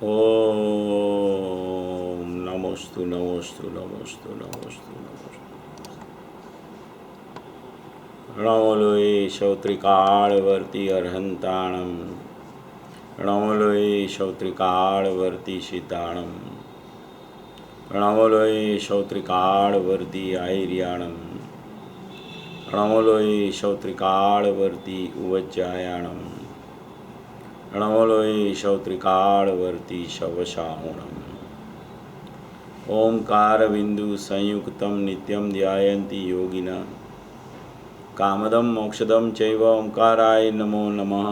ओम नमोस्तु नमोस्तु नमोस्तु नमोस्तु नमोस्तु। णमलोये श्रोत्रिकाळवर्ती अर्हन्ताणं णमलोये श्रोत्रिकाळवर्ती शीताणं णमलोये श्रोत्रिकाळवर्ती आयर्याणं णमलोये श्रोत्रिकाळवर्ती उवज्जायाणं णमलोये श्रोत्रिकाळवर्ती शवशाहुणम्। ओंकारबिंदु संयुक्तं नित्यं ध्यायन्ति योगिनः कामदं मोक्षदं चैव ओंकाराय नमो नमः।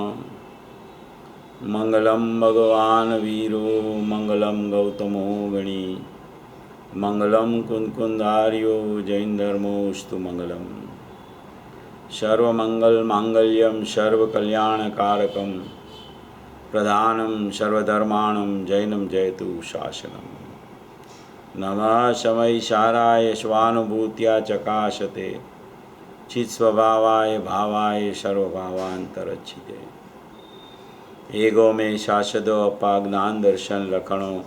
मंगलं भगवान् वीरो मंगलं गौतमो गणी मंगलं कुंकुंदार्यो जैनधर्मोऽस्तु मंगलम्। सर्वमंगलमांगल्यं सर्वकल्याणकारकं प्रधानं सर्वधर्माणं जैनं जयतु शासनम्। नमः शमैशाराय स्वानुभूत्या चकाशते चित्स्वभावाय भावाय सर्वभावान्तरच्छिते। एगो में शाश्वतो अपाज्ञान दर्शन लखणो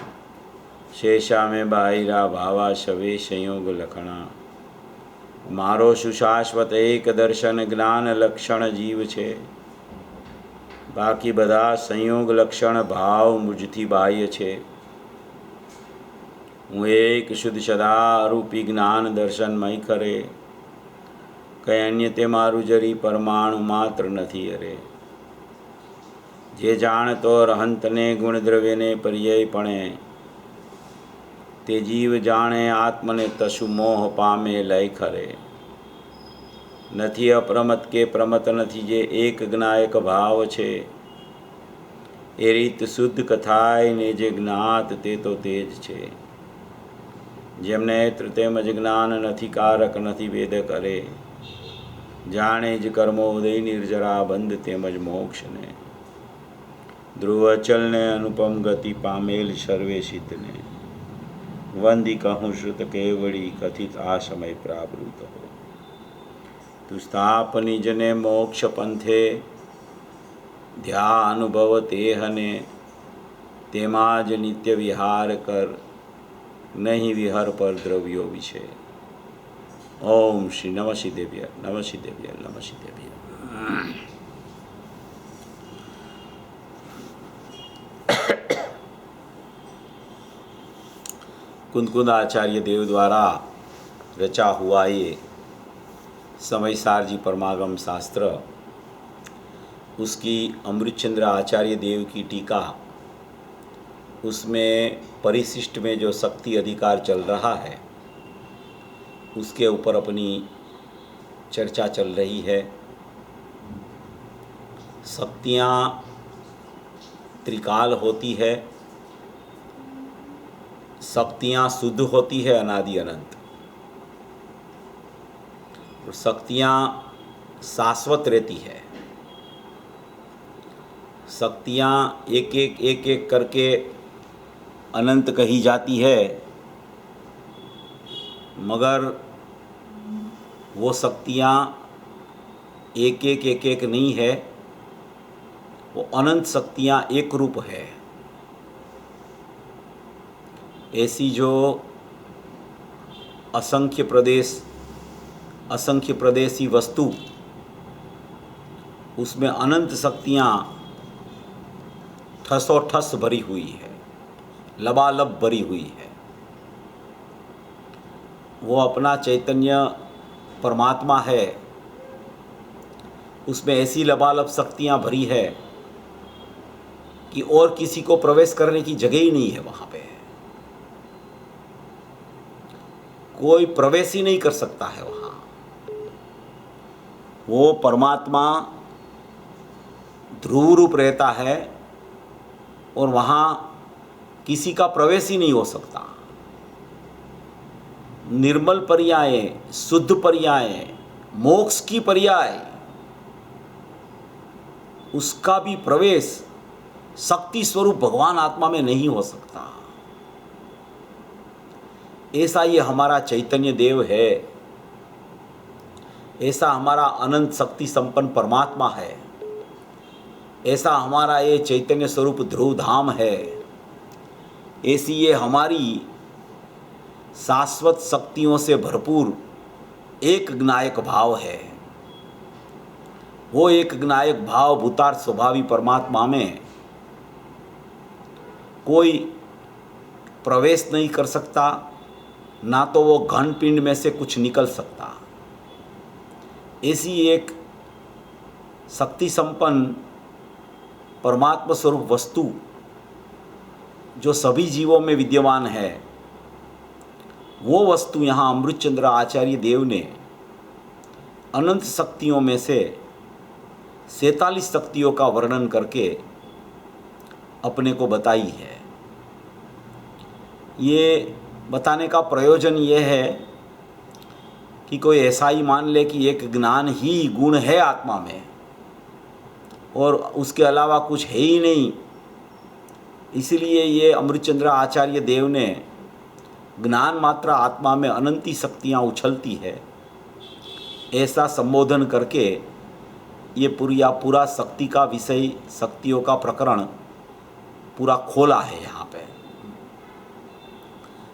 शेषा में बाहिरा भावा शवे संयोग लखणा। मारो सुशाश्वत एक दर्शन ज्ञान लक्षण जीव छे बाकी बधा संयोग लक्षण भाव मुझथी बाह्य छे। हूँ एक शुद्ध सदा रूपी ज्ञान दर्शन मई करे कई अन्य ते मारू जरी परमाणु मात्र नहीं अरे। जे जान तो रहंत ने गुण द्रव्य ने पर्याय पणे ते जीव जाने आत्म ने तशु मोह पामे लय खरे। नथी अप्रमत के प्रमत नथी जे एक ज्ञायक भाव छे ए रीत शुद्ध कथाय ने जे ज्ञात ते तो तेज छे। जेमने नेत्र तेमज ज्ञान नथी कारक नथी वेद करे जाने ज कर्मोदय निर्जरा बंध तेमज मोक्ष ने। ध्रुव चल ने अनुपम गति पामेल सर्वे सिद्ध ने वंदी कहूँ श्रुत केवड़ी कथित आ समय प्रावृत हो। तु स्थाप निज ने मोक्ष पंथे ध्या अनुभव तेहने तेमाज नित्य विहार कर नहीं विहर पर द्रव्यो विषय। ओम श्री नमः सिद्धेभ्य नमः सिद्धेभ्य नमः सिद्धेभ्य। कुंदकुंद आचार्य देव द्वारा रचा हुआ ये समयसार जी परमागम शास्त्र उसकी अमृतचंद्र आचार्य देव की टीका उसमें परिशिष्ट में जो शक्ति अधिकार चल रहा है उसके ऊपर अपनी चर्चा चल रही है। शक्तियाँ त्रिकाल होती है, शक्तियाँ शुद्ध होती है अनादि अनंत, और शक्तियाँ शाश्वत रहती है। शक्तियाँ एक एक करके अनंत कही जाती है मगर वो शक्तियाँ एक एक नहीं है, वो अनंत शक्तियाँ एक रूप है। ऐसी जो असंख्य प्रदेशी वस्तु उसमें अनंत शक्तियाँ ठसोठस भरी हुई है, लबालब भरी हुई है। वो अपना चैतन्य परमात्मा है, उसमें ऐसी लबालब शक्तियाँ भरी है कि और किसी को प्रवेश करने की जगह ही नहीं है। वहाँ पे कोई प्रवेश ही नहीं कर सकता है। वहाँ वो परमात्मा ध्रुव रूप रहता है और वहाँ किसी का प्रवेश ही नहीं हो सकता। निर्मल पर्याय, शुद्ध पर्याय, मोक्ष की पर्याय, उसका भी प्रवेश शक्ति स्वरूप भगवान आत्मा में नहीं हो सकता। ऐसा ये हमारा चैतन्य देव है, ऐसा हमारा अनंत शक्ति संपन्न परमात्मा है, ऐसा हमारा ये चैतन्य स्वरूप ध्रुव धाम है। ऐसी ये हमारी शाश्वत शक्तियों से भरपूर एक ज्ञायक भाव है। वो एक ज्ञायक भाव भूतार्थ स्वभावी परमात्मा में कोई प्रवेश नहीं कर सकता, ना तो वो घन पिंड में से कुछ निकल सकता। ऐसी एक शक्ति संपन्न परमात्मा स्वरूप वस्तु जो सभी जीवों में विद्यमान है, वो वस्तु यहाँ अमृतचंद्र आचार्य देव ने अनंत शक्तियों में से 47 शक्तियों का वर्णन करके अपने को बताई है। ये बताने का प्रयोजन ये है कि कोई ऐसा ही मान ले कि एक ज्ञान ही गुण है आत्मा में और उसके अलावा कुछ है ही नहीं। इसलिए ये अमृतचंद्र आचार्य देव ने ज्ञान मात्र आत्मा में अनंती शक्तियाँ उछलती है ऐसा संबोधन करके ये पूरा शक्ति का विषय, शक्तियों का प्रकरण पूरा खोला है यहाँ पे।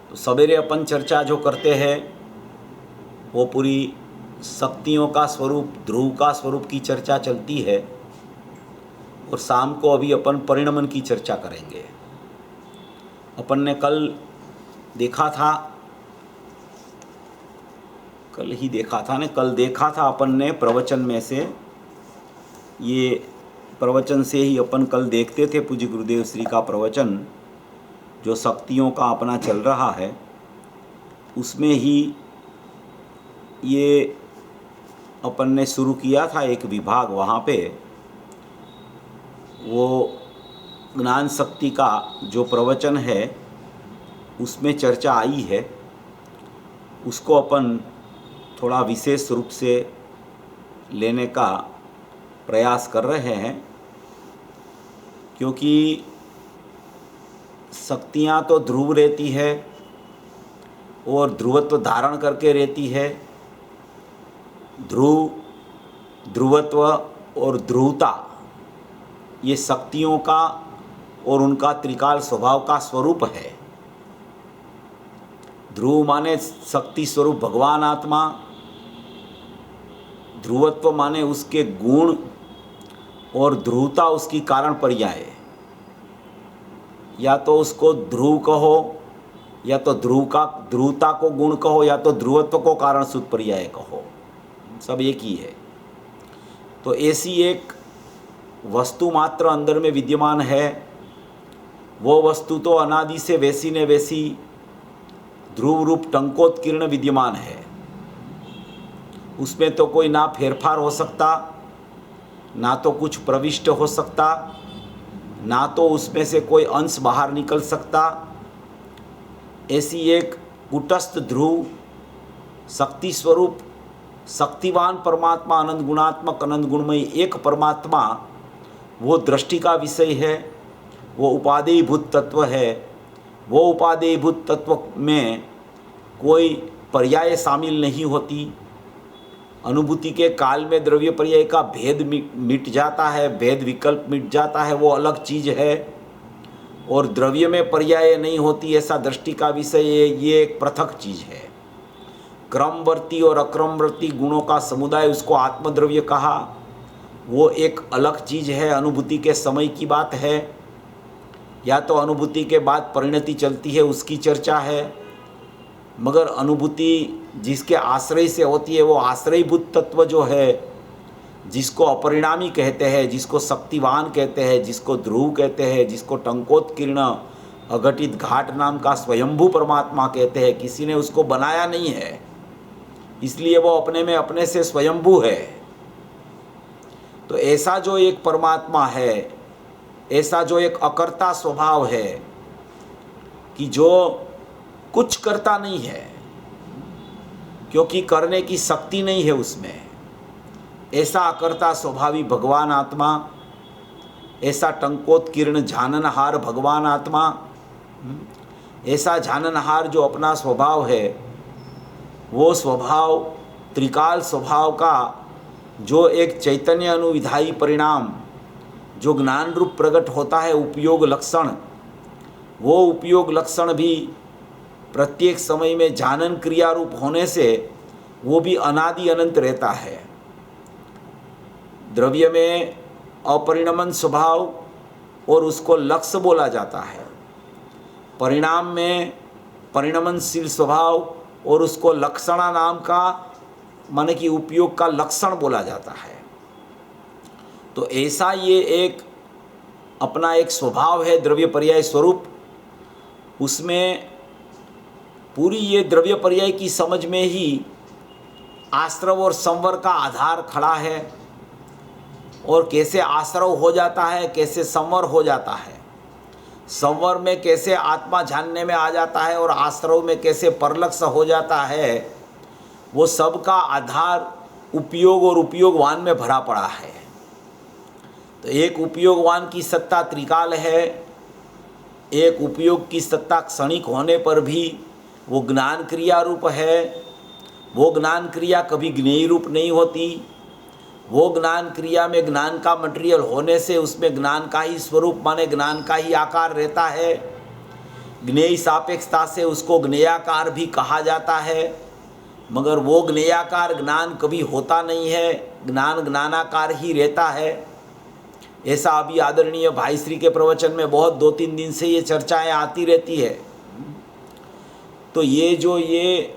तो सवेरे अपन चर्चा जो करते हैं वो पूरी शक्तियों का स्वरूप, ध्रुव का स्वरूप की चर्चा चलती है और शाम को अभी अपन परिणमन की चर्चा करेंगे। अपन ने कल देखा था अपन ने प्रवचन में से, ये प्रवचन से ही अपन कल देखते थे पूज्य गुरुदेव श्री का प्रवचन जो शक्तियों का अपना चल रहा है, उसमें ही ये अपन ने शुरू किया था एक विभाग। वहाँ पे वो ज्ञान शक्ति का जो प्रवचन है उसमें चर्चा आई है, उसको अपन थोड़ा विशेष रूप से लेने का प्रयास कर रहे हैं, क्योंकि शक्तियाँ तो ध्रुव रहती है और ध्रुवत्व धारण करके रहती है। ध्रुवत्व और ध्रुवता ये शक्तियों का और उनका त्रिकाल स्वभाव का स्वरूप है। ध्रुव माने शक्ति स्वरूप भगवान आत्मा, ध्रुवत्व माने उसके गुण और ध्रुवता उसकी कारण पर्याय। या तो उसको ध्रुव कहो, या तो ध्रुवता को गुण कहो, या तो ध्रुवत्व को कारण सूत्र पर्याय कहो, सब एक ही है। तो ऐसी एक वस्तु मात्र अंदर में विद्यमान है। वो वस्तु तो अनादि से वैसी ने वैसी ध्रुव रूप टंकोत्कीर्ण विद्यमान है। उसमें तो कोई ना फेरफार हो सकता, ना तो कुछ प्रविष्ट हो सकता, ना तो उसमें से कोई अंश बाहर निकल सकता। ऐसी एक कुटस्थ ध्रुव शक्ति स्वरूप शक्तिवान परमात्मा, अनंत गुणात्मक, अनंत गुणमयी एक परमात्मा वो दृष्टि का विषय है, वो उपादेयभूत तत्व है। वो उपादेयभूत तत्व में कोई पर्याय शामिल नहीं होती। अनुभूति के काल में द्रव्य पर्याय का भेद मिट जाता है, भेद विकल्प मिट जाता है, वो अलग चीज़ है। और द्रव्य में पर्याय नहीं होती ऐसा दृष्टि का विषय है, ये एक पृथक चीज़ है। क्रमवर्ती और अक्रमवर्ती गुणों का समुदाय, उसको आत्मद्रव्य कहा, वो एक अलग चीज़ है। अनुभूति के समय की बात है, या तो अनुभूति के बाद परिणति चलती है उसकी चर्चा है। मगर अनुभूति जिसके आश्रय से होती है वो आश्रयभूत तत्व जो है, जिसको अपरिणामी कहते हैं, जिसको शक्तिवान कहते हैं, जिसको ध्रुव कहते हैं, जिसको टंकोत्कीर्ण अघटित घाट नाम का स्वयंभू परमात्मा कहते हैं। किसी ने उसको बनाया नहीं है, इसलिए वो अपने में अपने से स्वयंभू है। तो ऐसा जो एक परमात्मा है, ऐसा जो एक अकर्ता स्वभाव है कि जो कुछ करता नहीं है, क्योंकि करने की शक्ति नहीं है उसमें, ऐसा अकर्ता स्वभावी भगवान आत्मा, ऐसा टंकोत्कीर्ण झाननहार भगवान आत्मा, ऐसा झाननहार जो अपना स्वभाव है, वो स्वभाव त्रिकाल स्वभाव का जो एक चैतन्य अनुविधायी परिणाम जो ज्ञान रूप प्रकट होता है, उपयोग लक्षण, वो उपयोग लक्षण भी प्रत्येक समय में जानन क्रिया रूप होने से वो भी अनादि अनंत रहता है। द्रव्य में अपरिणमन स्वभाव और उसको लक्ष्य बोला जाता है, परिणाम में परिणमनशील स्वभाव और उसको लक्षणा नाम का माने कि उपयोग का लक्षण बोला जाता है। तो ऐसा ये एक अपना एक स्वभाव है द्रव्य पर्याय स्वरूप। उसमें पूरी ये द्रव्य पर्याय की समझ में ही आश्रव और संवर का आधार खड़ा है, और कैसे आश्रव हो जाता है, कैसे संवर हो जाता है, संवर में कैसे आत्मा जानने में आ जाता है और आश्रव में कैसे परलक्ष्य हो जाता है, वो सब का आधार उपयोग और उपयोगवान में भरा पड़ा है। तो एक उपयोगवान की सत्ता त्रिकाल है, एक उपयोग की सत्ता क्षणिक होने पर भी वो ज्ञान क्रिया रूप है। वो ज्ञान क्रिया कभी ज्ञेय रूप नहीं होती। वो ज्ञान क्रिया में ज्ञान का मटेरियल होने से उसमें ज्ञान का ही स्वरूप माने ज्ञान का ही आकार रहता है। ज्ञेय सापेक्षता से उसको ज्ञेयाकार भी कहा जाता है, मगर वो ज्ञेयाकार ज्ञान कभी होता नहीं है, ज्ञान ज्ञानाकार ही रहता है। ऐसा अभी आदरणीय भाई श्री के प्रवचन में बहुत 2-3 दिन से ये चर्चाएं आती रहती है। तो ये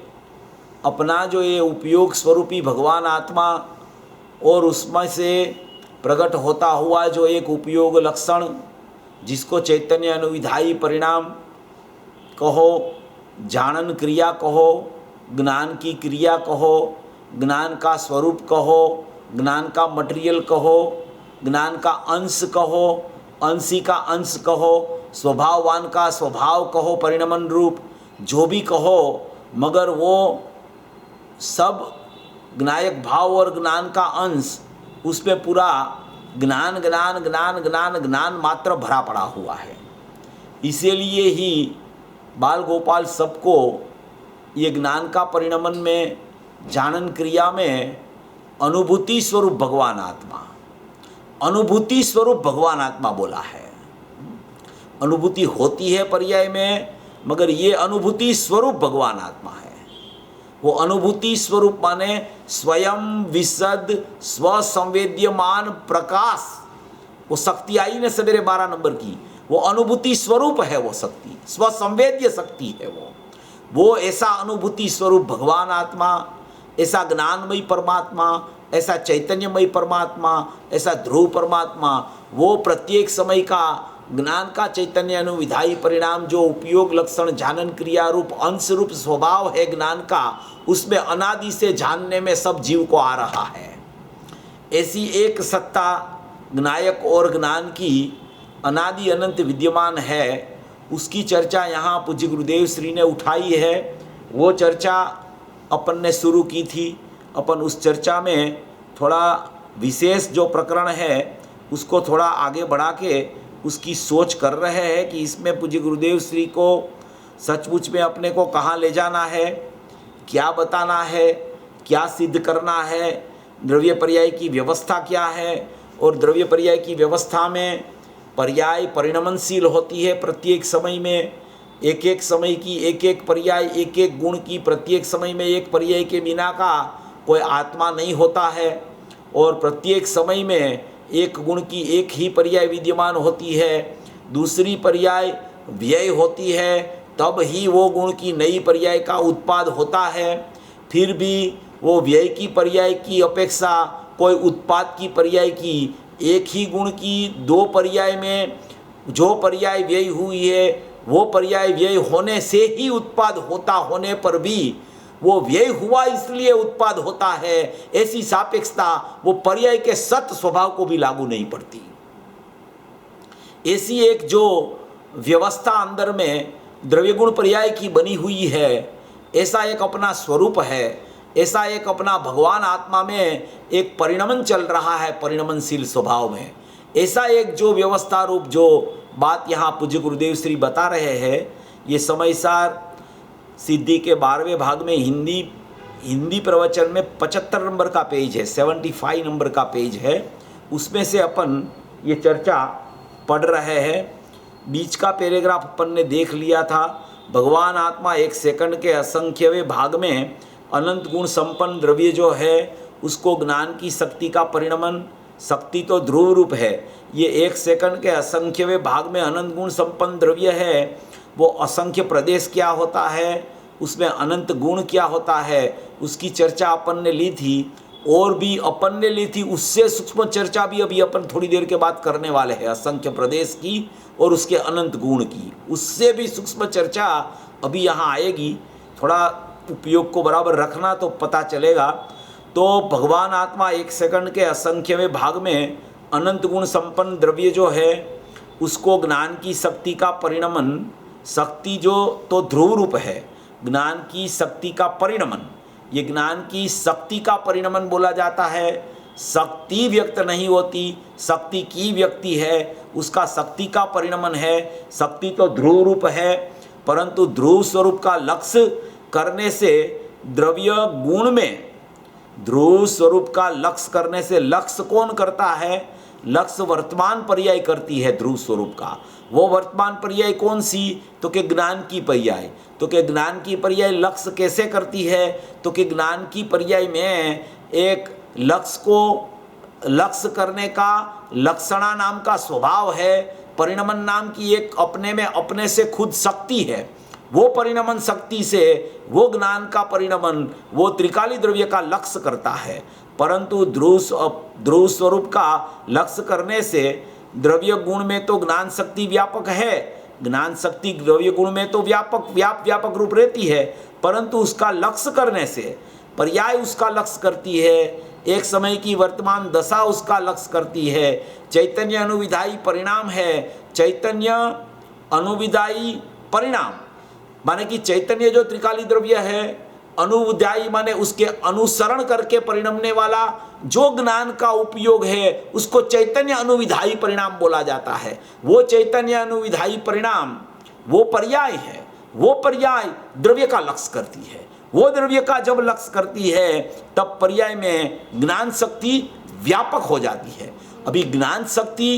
अपना जो ये उपयोग स्वरूपी भगवान आत्मा और उसमें से प्रकट होता हुआ जो एक उपयोग लक्षण, जिसको चैतन्य अनुविधायी परिणाम कहो, जानन क्रिया कहो, ज्ञान की क्रिया कहो, ज्ञान का स्वरूप कहो, ज्ञान का मटेरियल कहो, ज्ञान का अंश कहो, अंशी का अंश कहो, स्वभाववान का स्वभाव कहो, परिणमन रूप जो भी कहो, मगर वो सब ज्ञायक भाव और ज्ञान का अंश, उसमें पूरा ज्ञान ज्ञान ज्ञान ज्ञान ज्ञान मात्र भरा पड़ा हुआ है। इसीलिए ही बाल गोपाल सबको ये ज्ञान का परिणमन में, जानन क्रिया में अनुभूति स्वरूप भगवान आत्मा, अनुभूति स्वरूप भगवान आत्मा बोला है। अनुभूति होती है पर्याय में, मगर ये अनुभूति स्वरूप भगवान आत्मा है। वो अनुभूति स्वरूप माने स्वयं विशद स्वसंवेद्यमान प्रकाश। वो शक्ति आई ना सवेरे 12 नंबर की, वो अनुभूति स्वरूप है। वो शक्ति स्वसंवेद्य शक्ति है। वो ऐसा अनुभूति स्वरूप भगवान आत्मा, ऐसा ज्ञानमयी परमात्मा, ऐसा चैतन्यमयी परमात्मा, ऐसा ध्रुव परमात्मा, वो प्रत्येक समय का ज्ञान का चैतन्य अनुविधायी परिणाम जो उपयोग लक्षण जानन क्रिया रूप अंश रूप स्वभाव है ज्ञान का, उसमें अनादि से जानने में सब जीव को आ रहा है। ऐसी एक सत्ता ज्ञायक और ज्ञान की अनादि अनंत विद्यमान है। उसकी चर्चा यहाँ पूज्य गुरुदेव श्री ने उठाई है। वो चर्चा अपन ने शुरू की थी। अपन उस चर्चा में थोड़ा विशेष जो प्रकरण है उसको थोड़ा आगे बढ़ा के उसकी सोच कर रहे हैं कि इसमें पूज्य गुरुदेव श्री को सचमुच में अपने को कहाँ ले जाना है, क्या बताना है, क्या सिद्ध करना है, द्रव्य पर्याय की व्यवस्था क्या है, और द्रव्य पर्याय की व्यवस्था में पर्याय परिणमनशील होती है। प्रत्येक समय में एक एक समय की एक एक पर्याय, एक एक गुण की, प्रत्येक समय में एक पर्याय के बिना का कोई आत्मा नहीं होता है, और प्रत्येक समय में एक गुण की एक ही पर्याय विद्यमान होती है। दूसरी पर्याय व्यय होती है, तब ही वो गुण की नई पर्याय का उत्पाद होता है। फिर भी वो व्यय की पर्याय की अपेक्षा कोई उत्पाद की पर्याय की, एक ही गुण की दो पर्याय में जो पर्याय व्यय हुई है वो पर्याय व्यय होने से ही उत्पाद होता होने पर भी वो व्यय हुआ इसलिए उत्पाद होता है, ऐसी सापेक्षता वो पर्याय के सत स्वभाव को भी लागू नहीं पड़ती। ऐसी एक जो व्यवस्था अंदर में द्रव्य गुण पर्याय की बनी हुई है, ऐसा एक अपना स्वरूप है, ऐसा एक अपना भगवान आत्मा में एक परिणमन चल रहा है, परिणमनशील स्वभाव में। ऐसा एक जो व्यवस्था रूप जो बात यहाँ पूज्य गुरुदेव श्री बता रहे हैं, ये समय सार सिद्धि के 12वें भाग में हिंदी प्रवचन में 75 नंबर का पेज है, 75 नंबर का पेज है, उसमें से अपन ये चर्चा पढ़ रहे हैं। बीच का पैराग्राफ अपन ने देख लिया था। भगवान आत्मा एक सेकंड के असंख्यवें भाग में अनंत गुण संपन्न द्रव्य जो है उसको ज्ञान की शक्ति का परिणमन, शक्ति तो ध्रुव रूप है, ये एक सेकंड के असंख्यवें भाग में अनंत गुण संपन्न द्रव्य है। वो असंख्य प्रदेश क्या होता है, उसमें अनंत गुण क्या होता है, उसकी चर्चा अपन ने ली थी। और भी अपन ने ली थी, उससे सूक्ष्म चर्चा भी अभी अपन थोड़ी देर के बाद करने वाले हैं, असंख्य प्रदेश की और उसके अनंत गुण की। उससे भी सूक्ष्म चर्चा अभी यहाँ आएगी, थोड़ा उपयोग को बराबर रखना तो पता चलेगा। तो भगवान आत्मा एक सेकंड के असंख्यवें भाग में अनंत गुण संपन्न द्रव्य जो है उसको ज्ञान की शक्ति का परिणमन, शक्ति जो तो ध्रुव रूप है, ज्ञान की शक्ति का परिणमन, ये ज्ञान की शक्ति का परिणमन बोला जाता है। शक्ति व्यक्त नहीं होती, शक्ति की व्यक्ति है, उसका शक्ति का परिणमन है। शक्ति तो ध्रुव रूप है, परंतु ध्रुव स्वरूप का लक्ष्य करने से द्रव्य गुण में, ध्रुव स्वरूप का लक्ष्य करने से, लक्ष्य कौन करता है, लक्ष्य वर्तमान पर्याय करती है ध्रुव स्वरूप का। वो वर्तमान पर्याय कौन सी, तो कि ज्ञान की पर्याय। तो कि ज्ञान की पर्याय लक्ष्य कैसे करती है, तो कि ज्ञान की पर्याय में एक लक्ष्य को लक्ष्य करने का लक्षणा नाम का स्वभाव है, परिणमन नाम की एक अपने में अपने से खुद शक्ति है। वो परिणमन शक्ति से वो ज्ञान का परिणमन वो त्रिकाली द्रव्य का लक्ष्य करता है। परंतु ध्रुव स्वरूप का लक्ष्य करने से द्रव्य गुण में तो ज्ञान शक्ति व्यापक है, ज्ञान शक्ति द्रव्य गुण में तो व्यापक रूप रहती है, परंतु उसका लक्ष्य करने से पर्याय उसका लक्ष्य करती है, एक समय की वर्तमान दशा उसका लक्ष्य करती है। चैतन्य अनुविधायी परिणाम है, चैतन्य अनुविधायी परिणाम माने कि चैतन्य जो त्रिकाली द्रव्य है, अनुविधायी माने उसके अनुसरण करके परिणमने वाला जो ज्ञान का उपयोग है उसको चैतन्य अनुविधायी परिणाम बोला जाता है। वो चैतन्य अनुविधायी परिणाम वो पर्याय है, वो पर्याय द्रव्य का लक्ष्य करती है। वो द्रव्य का जब लक्ष्य करती है तब पर्याय में ज्ञान शक्ति व्यापक हो जाती है। अभी ज्ञान शक्ति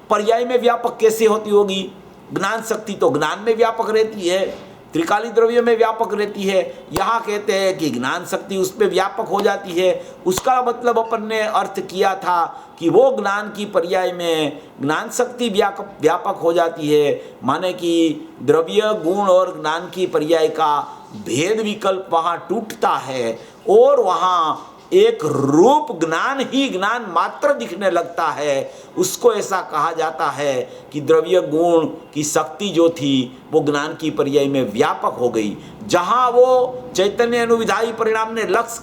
पर्याय में व्यापक कैसे होती होगी, ज्ञान शक्ति तो ज्ञान में व्यापक रहती है, त्रिकाली द्रव्य में व्यापक रहती है। यहाँ कहते हैं कि ज्ञान शक्ति उस पर व्यापक हो जाती है। उसका मतलब अपन ने अर्थ किया था कि वो ज्ञान की पर्याय में ज्ञान शक्ति व्यापक हो जाती है, माने कि द्रव्य गुण और ज्ञान की पर्याय का भेद विकल्प वहाँ टूटता है और वहाँ एक रूप ज्ञान ही ज्ञान मात्र दिखने लगता है। उसको ऐसा कहा जाता है कि द्रव्य गुण की शक्ति जो थी वो ज्ञान की पर्याय में व्यापक हो गई। जहाँ वो चैतन्य अनुविधायी परिणाम ने लक्ष्य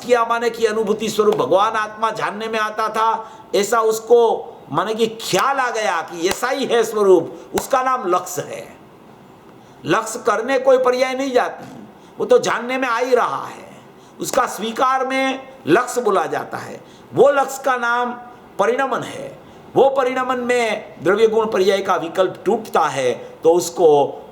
किया माने कि अनुभूति स्वरूप भगवान आत्मा जानने में आता था, ऐसा उसको माने कि ख्याल आ गया कि ऐसा ही है स्वरूप, उसका नाम लक्ष्य है। लक्ष्य करने कोई पर्याय नहीं जाती, वो तो जानने में आ ही रहा है, उसका स्वीकार में लक्ष्य बोला जाता है। वो लक्ष्य का नाम परिणमन है। वो परिणमन में द्रव्य गुण पर्याय का विकल्प टूटता है तो उसको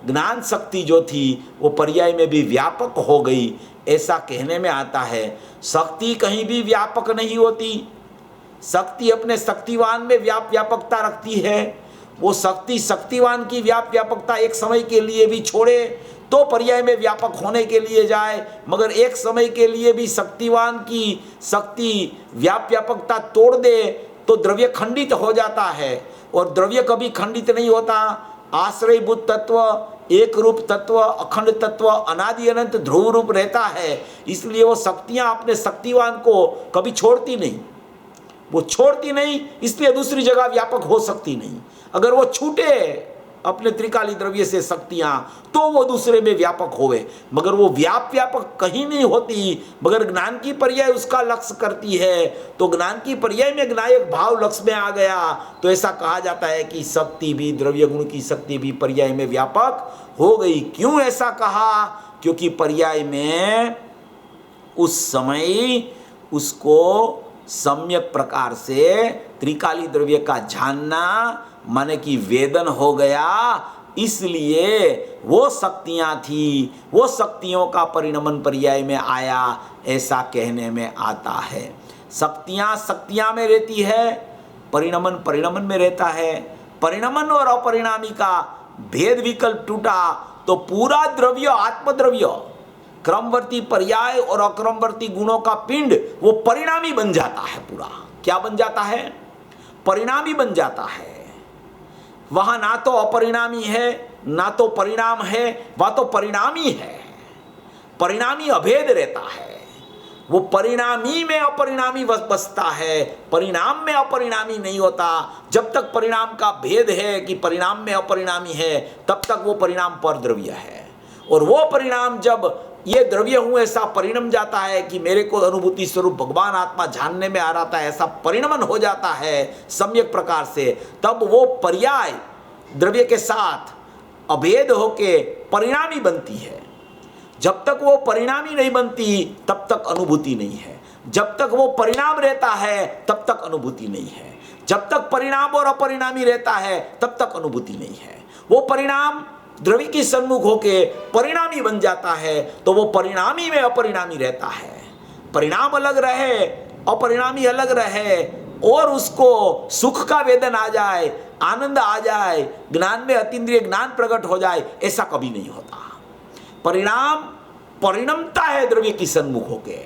ज्ञान शक्ति जो थी वो पर्याय में भी व्यापक हो गई, ऐसा कहने में आता है। शक्ति कहीं भी व्यापक नहीं होती, शक्ति अपने शक्तिवान में व्यापकता रखती है। वो शक्तिवान की व्यापकता एक समय के लिए भी छोड़े तो पर्याय में व्यापक होने के लिए जाए, मगर एक समय के लिए भी शक्तिवान की शक्ति व्यापकता तोड़ दे तो द्रव्य खंडित हो जाता है। और द्रव्य कभी खंडित नहीं होता, आश्रयभूत तत्व, एक रूप तत्व, अखंड तत्व, अनादि अनंत ध्रुव रूप रहता है। इसलिए वो शक्तियाँ अपने शक्तिवान को कभी छोड़ती नहीं, वो छोड़ती नहीं, इसलिए दूसरी जगह व्यापक हो सकती नहीं। अगर वो छूटे अपने त्रिकाली द्रव्य से शक्तियाँ तो वो दूसरे में व्यापक होवे, मगर वो व्यापक कहीं नहीं होती, मगर ज्ञान की पर्याय उसका लक्ष्य करती है। तो ज्ञान की पर्याय में ज्ञायक भाव लक्ष्य में आ गया तो ऐसा कहा जाता है कि शक्ति भी, द्रव्य गुण की शक्ति भी पर्याय में व्यापक हो गई। क्यों ऐसा कहा, क्योंकि पर्याय में उस समय उसको सम्यक प्रकार से त्रिकाली द्रव्य का जानना माने कि वेदन हो गया, इसलिए वो शक्तियाँ थी, वो शक्तियों का परिणमन पर्याय में आया, ऐसा कहने में आता है। शक्तियाँ में रहती है, परिणमन में रहता है। परिणमन और अपरिणामी का भेद विकल्प टूटा तो पूरा द्रव्य आत्मद्रव्य, क्रमवर्ती पर्याय और अक्रमवर्ती गुणों का पिंड वो परिणामी बन जाता है। पूरा क्या बन जाता है? परिणामी बन जाता है। वहां ना तो अपरिणामी है ना तो परिणाम है, वह तो परिणामी है। परिणामी अभेद रहता है। वो परिणामी में अपरिणामी बसता है, परिणाम में अपरिणामी नहीं होता। जब तक परिणाम का भेद है कि परिणाम में अपरिणामी है, तब तक वो परिणाम पर द्रव्य है। और वो परिणाम जब ये द्रव्य हूं ऐसा परिणम जाता है कि मेरे को अनुभूति स्वरूप भगवान आत्मा जानने में आ रहा है, ऐसा परिणमन हो जाता है सम्यक प्रकार से, तब वो पर्याय द्रव्य के साथ अभेद होके परिणामी बनती है। जब तक वो परिणामी नहीं बनती तब तक अनुभूति नहीं है। जब तक वो परिणाम रहता है तब तक अनुभूति नहीं है। जब तक परिणाम और अपरिणामी रहता है तब तक अनुभूति नहीं है। वो परिणाम द्रव्य की सन्मुख होके परिणामी बन जाता है तो वो परिणामी में अपरिणामी रहता है। परिणाम अलग रहे, अपरिणामी अलग रहे, और उसको सुख का वेदन आ जाए, आनंद आ जाए, ज्ञान में अतीन्द्रिय ज्ञान प्रकट हो जाए, ऐसा कभी नहीं होता। परिणाम परिणमता है द्रव्य की सन्मुख होके,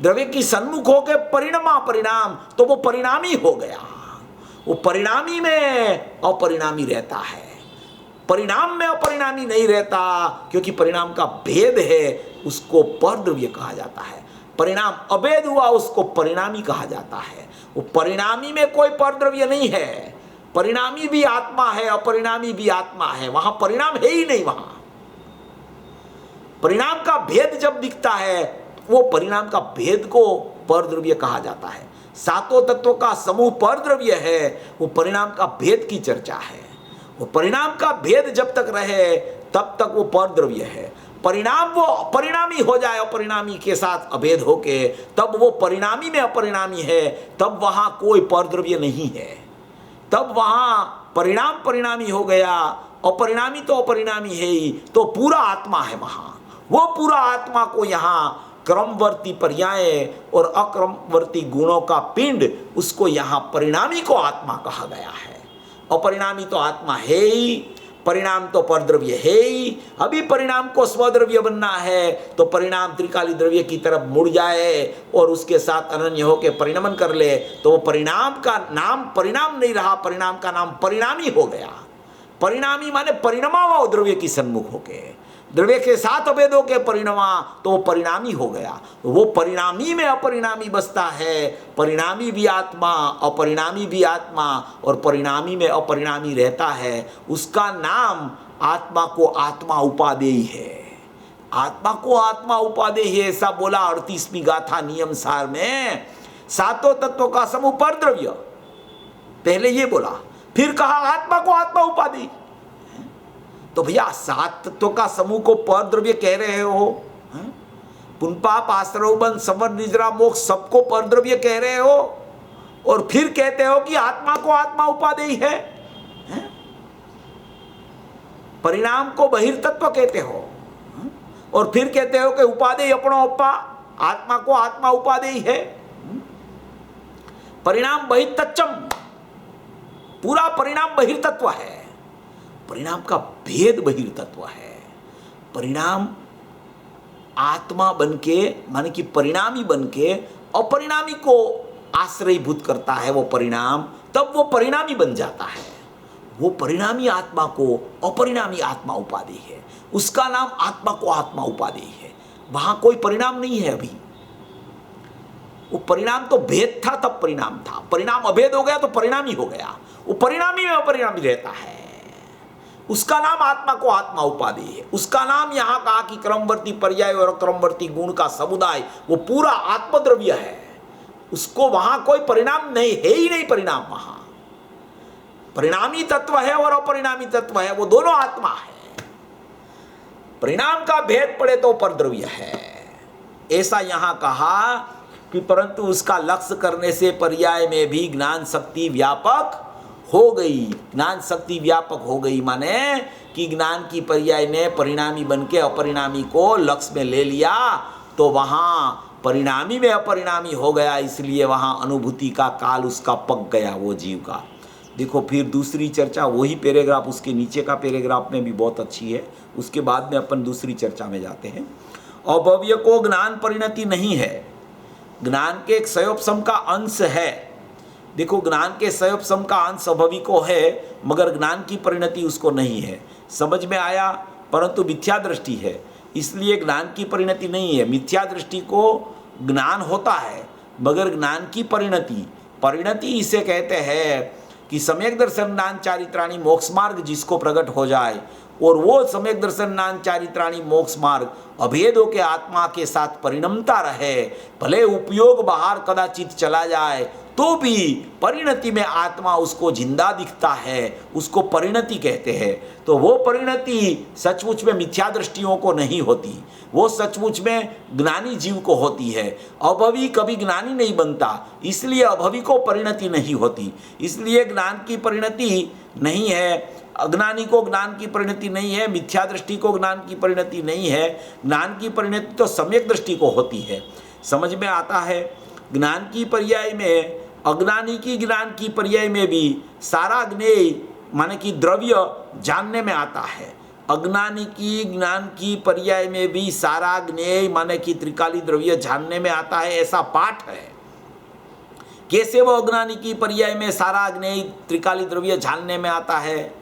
द्रव्य की सन्मुख होके परिणमा परिणाम, तो वो परिणामी हो गया। वो परिणामी में अपरिणामी रहता है, परिणाम में अपरिणामी नहीं रहता, क्योंकि परिणाम का भेद है, उसको पर द्रव्य कहा जाता है। परिणाम अभेद हुआ, उसको परिणामी कहा जाता है। वो परिणामी में कोई पर द्रव्य नहीं है। परिणामी भी आत्मा है, अपरिणामी भी आत्मा है, वहां परिणाम है ही नहीं। वहां परिणाम का भेद जब दिखता है, वो परिणाम का भेद को पर द्रव्य कहा जाता है। सातों तत्वों का समूह पर द्रव्य है, वो परिणाम का भेद की चर्चा है। वो परिणाम का भेद जब तक रहे तब तक वो पर द्रव्य है। परिणाम वो परिणामी हो जाए, अपरिणामी के साथ अभेद होके, तब वो परिणामी में अपरिणामी है, तब वहां कोई पर द्रव्य नहीं है। तब वहां परिणाम परिणामी हो गया, अपरिणामी तो अपरिणामी है ही, तो पूरा आत्मा है वहां। वो पूरा आत्मा को यहाँ क्रमवर्ती पर्याय और अक्रमवर्ती गुणों का पिंड, उसको यहाँ परिणामी को आत्मा कहा गया है। अपरिणामी तो आत्मा है ही, परिणाम तो परद्रव्य है ही। अभी परिणाम को स्वद्रव्य बनना है तो परिणाम त्रिकाली द्रव्य की तरफ मुड़ जाए और उसके साथ अनन्य होकर परिणमन कर ले, तो वो परिणाम का नाम परिणाम नहीं रहा, परिणाम का नाम परिणामी हो गया। परिणामी माने परिणमा हुआ द्रव्य की सन्मुख होके, द्रव्य के साथ अभेद होके परिणमा, तो वो परिणामी हो गया। वो परिणामी में अपरिणामी बसता है। परिणामी भी आत्मा, अपरिणामी भी आत्मा, और परिणामी में अपरिणामी रहता है। उसका नाम आत्मा को आत्मा उपादेय है। आत्मा को आत्मा उपादेय है, ऐसा बोला 38वीं गाथा नियम सार में। सातों तत्वों का समूह पर द्रव्य, पहले ये बोला, फिर कहा आत्मा को आत्मा उपादेय। तो भैया सात तत्वों का समूह को पर द्रव्य कह रहे हो, पुनपाप आश्रवबंध संवर निद्रा मोक्ष सबको पर द्रव्य कह रहे हो, और फिर कहते हो कि आत्मा को आत्मा उपादेय है। परिणाम को बहिर्तत्व कहते हो, और फिर कहते हो कि उपादेय अपनो अपा, आत्मा को आत्मा उपादेय है। परिणाम बहिर्तच्चम, पूरा परिणाम बहिर्तत्व है। परिणाम का भेद बहिर्तत्व है। परिणाम आत्मा बनके, माने कि परिणामी बनके अपरिणामी को आश्रयभूत करता है वो परिणाम, तब वो परिणामी बन जाता है। वो परिणामी आत्मा को अपरिणामी आत्मा उपाधि है, उसका नाम आत्मा को आत्मा उपाधि है। वहां कोई परिणाम नहीं है। अभी वो परिणाम तो भेद था, तब परिणाम था। परिणाम अभेद हो गया तो परिणामी हो गया। वो परिणामी में अपरिणामी रहता है। उसका नाम आत्मा को आत्मा उपाधि है। उसका नाम यहाँ कहा कि क्रमवर्ती पर्याय और अक्रमवर्ती गुण का समुदाय, वो पूरा आत्मद्रव्य है। उसको वहां कोई परिणाम नहीं है ही नहीं। परिणाम वहां परिणामी तत्व है और अपरिणामी तत्व है, वो दोनों आत्मा है। परिणाम का भेद पड़े तो परद्रव्य है, ऐसा यहां कहा कि परंतु उसका लक्ष्य करने से पर्याय में भी ज्ञान शक्ति व्यापक हो गई। ज्ञान शक्ति व्यापक हो गई माने कि ज्ञान की पर्याय ने परिणामी बनके अपरिणामी को लक्ष्य में ले लिया, तो वहां परिणामी में अपरिणामी हो गया। इसलिए वहां अनुभूति का काल उसका पक गया, वो जीव का। देखो फिर दूसरी चर्चा, वही पैराग्राफ उसके नीचे का पैराग्राफ में भी बहुत अच्छी है, उसके बाद में अपन दूसरी चर्चा में जाते हैं। अभव्य को ज्ञान परिणति नहीं है, ज्ञान के एक सयोपसम का अंश है। देखो ज्ञान के सयोपसम का अंश अभवी को है, मगर ज्ञान की परिणति उसको नहीं है। समझ में आया? परंतु मिथ्या दृष्टि है, इसलिए ज्ञान की परिणति नहीं है। मिथ्या दृष्टि को ज्ञान होता है, मगर ज्ञान की परिणति इसे कहते हैं कि सम्यक दर्शन ज्ञान चारित्राणी मोक्ष मार्ग जिसको प्रकट हो जाए, और वो सम्यक दर्शन ज्ञान चारित्राणी मोक्ष मार्ग अभेदों के आत्मा के साथ परिणमता रहे, भले उपयोग बाहर कदाचित चला जाए तो भी परिणति में आत्मा उसको जिंदा दिखता है, उसको परिणति कहते हैं। तो वो परिणति सचमुच में मिथ्या दृष्टियों को नहीं होती, वो सचमुच में ज्ञानी जीव को होती है। अभवी कभी ज्ञानी नहीं बनता, इसलिए अभवी को परिणति नहीं होती, इसलिए ज्ञान की परिणति नहीं है। अज्ञानी को ज्ञान की परिणति नहीं है, मिथ्या दृष्टि को ज्ञान की परिणति नहीं है। ज्ञान की परिणति तो सम्यक दृष्टि को होती है। समझ में आता है? ज्ञान की पर्याय में, अज्ञानी की ज्ञान की पर्याय में भी सारा ज्ञेय माने कि द्रव्य जानने में आता है। अज्ञानी की ज्ञान की पर्याय में भी सारा ज्ञेय माने कि त्रिकाली द्रव्य जानने में आता है, ऐसा पाठ है। कैसे वो अज्ञानी की पर्याय में सारा ज्ञेय त्रिकाली द्रव्य जानने में आता है?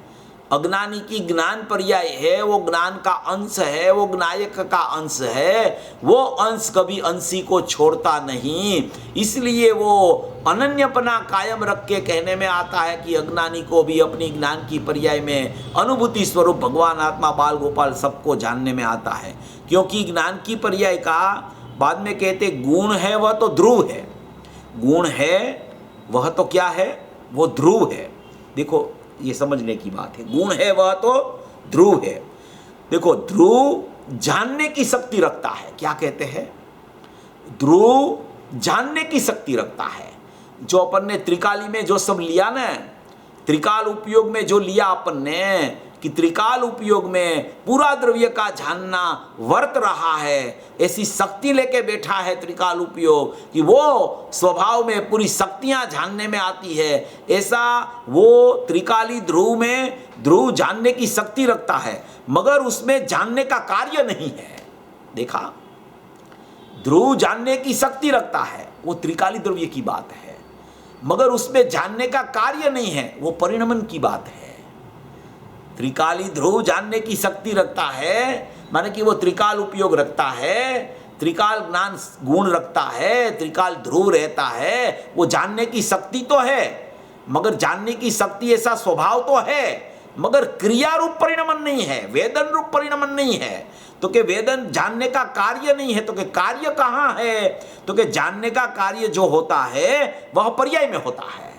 अज्ञानी की ज्ञान पर्याय है, वो ज्ञान का अंश है, वो ज्ञायक का अंश है, वो अंश कभी अंशी को छोड़ता नहीं, इसलिए वो अनन्यपना कायम रख के कहने में आता है कि अज्ञानी को भी अपनी ज्ञान की पर्याय में अनुभूति स्वरूप भगवान आत्मा बाल गोपाल सबको जानने में आता है। क्योंकि ज्ञान की पर्याय का बाद में कहते गुण है वह तो ध्रुव है, गुण है वह तो क्या है, वो ध्रुव है। देखो ये समझने की बात है, गुण है वह तो ध्रुव है। देखो ध्रुव जानने की शक्ति रखता है, क्या कहते हैं? ध्रुव जानने की शक्ति रखता है। जो अपन ने त्रिकाली में जो सब लिया ना, त्रिकाल उपयोग में जो लिया अपन ने कि त्रिकाल उपयोग में पूरा द्रव्य का जानना वर्त रहा है, ऐसी शक्ति लेके बैठा है त्रिकाल उपयोग कि वो स्वभाव में पूरी शक्तियां जानने में आती है। ऐसा वो त्रिकाली ध्रुव में ध्रुव जानने की शक्ति रखता है, मगर उसमें जानने का कार्य नहीं है। देखा, ध्रुव जानने की शक्ति रखता है, वो त्रिकाली द्रव्य की बात है, मगर उसमें जानने का कार्य नहीं है, वो परिणमन की बात है। त्रिकाली ध्रुव जानने की शक्ति रखता है, माने कि वो त्रिकाल उपयोग रखता है, त्रिकाल ज्ञान गुण रखता है, त्रिकाल ध्रुव रहता है, वो जानने की शक्ति तो है, मगर जानने की शक्ति ऐसा स्वभाव तो है, मगर क्रिया रूप परिणमन नहीं है, वेदन रूप परिणमन नहीं है। तो के वेदन जानने का कार्य नहीं है, तो के कार्य कहाँ है? तो के जानने का कार्य जो होता है वह पर्याय में होता है।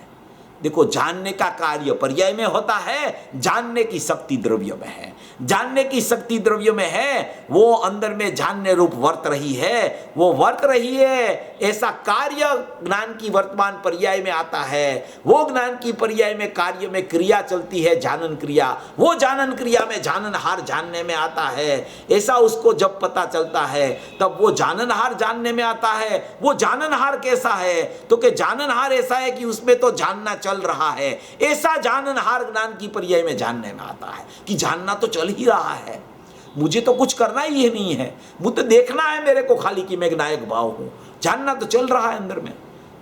देखो जानने का कार्य पर्याय में होता है, जानने की शक्ति द्रव्य में है, जानने की शक्ति द्रव्य में है, वो अंदर में जानने रूप वर्त रही है, वो वर्त रही है, ऐसा कार्य ज्ञान की वर्तमान पर्याय में आता है। वो ज्ञान की पर्याय में कार्य में क्रिया चलती है, जानन क्रिया, वो जानन क्रिया में जाननहार जानने में आता है। ऐसा उसको जब पता चलता है तब वो जाननहार जानने में आता है। वो जाननहार कैसा है? तो कि जाननहार ऐसा है कि उसमें तो जानना चल रहा है, ऐसा जाननहार ज्ञान की पर्याय में जानने में आता है कि जानना तो चल ही रहा है, मुझे तो कुछ करना ही नहीं है, मुझे तो देखना है मेरे को खाली कि मैं नायक भाव हूं, जानना तो चल रहा है अंदर में।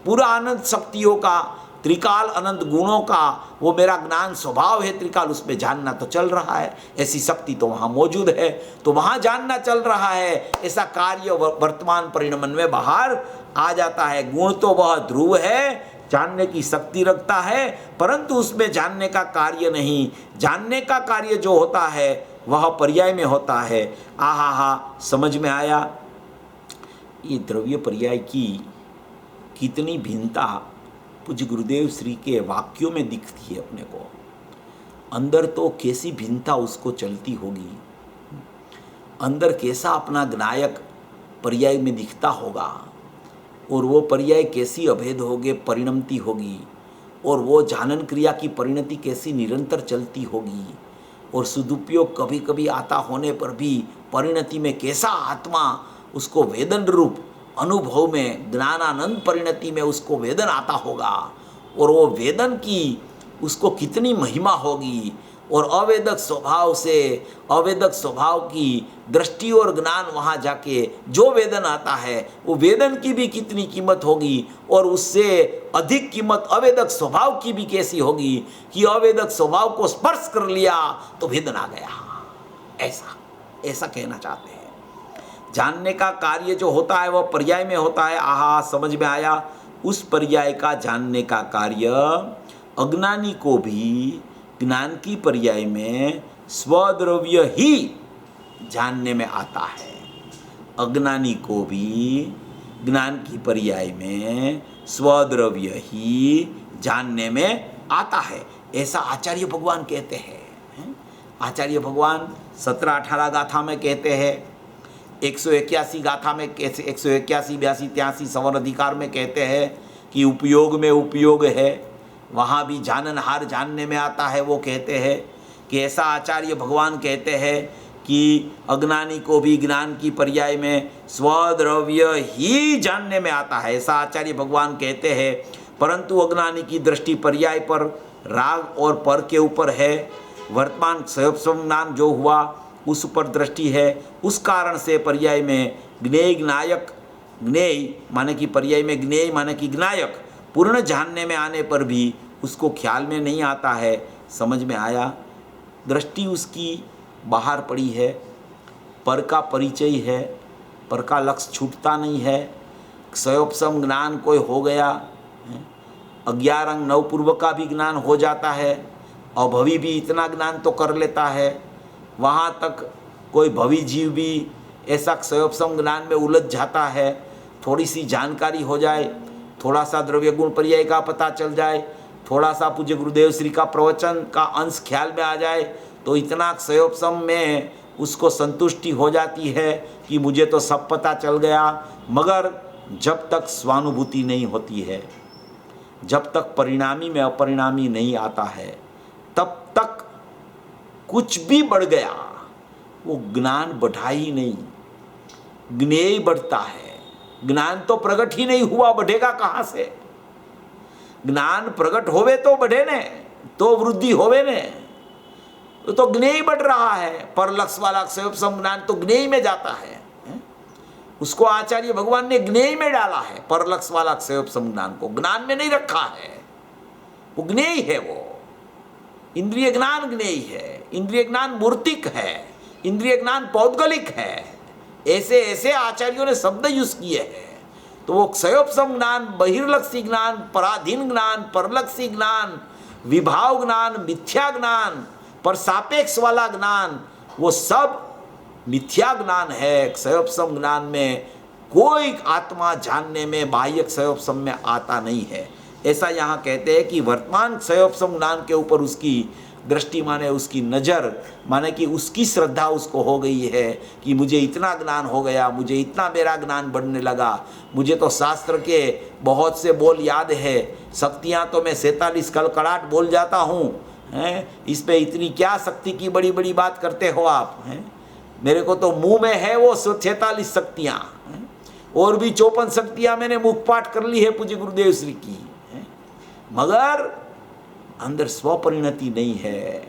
पूरा अनंत शक्तियों का, त्रिकाल अनंत गुणों का वो मेरा ज्ञान स्वभाव है, त्रिकाल उसमें जानना तो चल रहा है, ऐसी शक्ति तो वहां मौजूद है, तो वहां जानना चल रहा है। ऐसा कार्य वर्तमान परिणमन में बाहर आ जाता है। गुण तो वह ध्रुव है, जानने की शक्ति रखता है, परंतु उसमें जानने का कार्य नहीं। जानने का कार्य जो होता है वह पर्याय में होता है। आहा हा, समझ में आया? ये द्रव्य पर्याय की कितनी भिन्नता पूज्य गुरुदेव श्री के वाक्यों में दिखती है अपने को। अंदर तो कैसी भिन्नता उसको चलती होगी, अंदर कैसा अपना ज्ञायक पर्याय में दिखता होगा, और वो पर्याय कैसी अभेद होगे परिणमती होगी, और वो जानन क्रिया की परिणति कैसी निरंतर चलती होगी, और सदुपयोग कभी कभी आता होने पर भी परिणति में कैसा आत्मा उसको वेदन रूप अनुभव में ज्ञानानंद परिणति में उसको वेदन आता होगा, और वो वेदन की उसको कितनी महिमा होगी। और अवेदक स्वभाव से, अवेदक स्वभाव की दृष्टि और ज्ञान वहाँ जाके जो वेदन आता है वो वेदन की भी कितनी कीमत होगी, और उससे अधिक कीमत अवेदक स्वभाव की भी कैसी होगी कि अवेदक स्वभाव को स्पर्श कर लिया तो वेदन आ गया। ऐसा कहना चाहते हैं। जानने का कार्य जो होता है वह पर्याय में होता है। आहा, समझ में आया। उस पर्याय का जानने का कार्य अज्ञानी को भी ज्ञान की पर्याय में स्वद्रव्य ही जानने में आता है। अज्ञानी को भी ज्ञान की पर्याय में स्वद्रव्य ही जानने में आता है, ऐसा आचार्य भगवान कहते हैं। आचार्य भगवान 17-18 गाथा में कहते हैं, 181 गाथा में, 181, 82, 83 सवर्ण अधिकार में कहते हैं कि उपयोग में उपयोग है, वहाँ भी जाननहार जानने में आता है। वो कहते हैं कि ऐसा आचार्य भगवान कहते हैं कि अज्ञानी को भी ज्ञान की पर्याय में स्वद्रव्य ही जानने में आता है, ऐसा आचार्य भगवान कहते हैं। परंतु अज्ञानी की दृष्टि पर्याय पर, राग और पर के ऊपर है। वर्तमान स्वयं जो हुआ उस पर दृष्टि है, उस कारण से पर्याय में ज्ञेय ज्ञायक, ज्ञेय माने कि पर्याय में ज्ञेय माने कि ज्ञायक पूर्ण जानने में आने पर भी उसको ख्याल में नहीं आता है। समझ में आया। दृष्टि उसकी बाहर पड़ी है, पर का परिचय है, पर का लक्ष्य छूटता नहीं है। क्षयोपशम ज्ञान कोई हो गया, 11 अंग 9 पूर्व का भी ज्ञान हो जाता है, और भवी भी इतना ज्ञान तो कर लेता है। वहाँ तक कोई भवी जीव भी ऐसा क्षयोपशम ज्ञान में उलझ जाता है। थोड़ी सी जानकारी हो जाए, थोड़ा सा द्रव्य गुण पर्याय का पता चल जाए, थोड़ा सा पूज्य गुरुदेव श्री का प्रवचन का अंश ख्याल में आ जाए, तो इतना क्षयोपशम में उसको संतुष्टि हो जाती है कि मुझे तो सब पता चल गया। मगर जब तक स्वानुभूति नहीं होती है, जब तक परिणामी में अपरिणामी नहीं आता है, तब तक कुछ भी बढ़ गया वो ज्ञान बढ़ा ही नहीं, ज्ञेय बढ़ता है। ज्ञान तो प्रकट ही नहीं हुआ, बढ़ेगा कहाँ से? ज्ञान प्रकट होवे तो बढ़े ने, तो वृद्धि होवे ने, तो ज्ञेय बढ़ रहा है। पर लक्ष्य वाला क्षयोपशम ज्ञान तो ज्ञेय में जाता है। उसको आचार्य भगवान ने ज्ञेय में डाला है, पर लक्ष्य वाला क्षयोपशम ज्ञान को ज्ञान में नहीं रखा है। वो ज्ञेय है, वो इंद्रिय ज्ञान ज्ञेय है, इंद्रिय ज्ञान मूर्तिक है, इंद्रिय ज्ञान पौद्गलिक है। ऐसे ऐसे आचार्यों ने शब्द यूज किए हैं। तो वो क्षयोपशम ज्ञान, बहिर्लक्षी ज्ञान, पराधीन ज्ञान, परलक्षी ज्ञान, विभाव ज्ञान, मिथ्या ज्ञान, पर सापेक्ष वाला ज्ञान, वो सब मिथ्या ज्ञान है। क्षयोपशम ज्ञान में कोई आत्मा जानने में बाह्य क्षयोपशम में आता नहीं है। ऐसा यहाँ कहते हैं कि वर्तमान क्षयोपशम ज्ञान के ऊपर उसकी दृष्टि माने उसकी नज़र माने कि उसकी श्रद्धा उसको हो गई है कि मुझे इतना ज्ञान हो गया, मुझे इतना मेरा ज्ञान बढ़ने लगा। मुझे तो शास्त्र के बहुत से बोल याद है, शक्तियाँ तो मैं 47 कड़कड़ाहट बोल जाता हूँ, हैं? इस पे इतनी क्या शक्ति की बड़ी बड़ी बात करते हो आप, हैं? मेरे को तो मुंह में है वो 46 शक्तियाँ, और भी 54 शक्तियाँ मैंने मुखपाठ कर ली है पूज्य गुरुदेव श्री की, मगर अंदर स्वपरिणति नहीं है।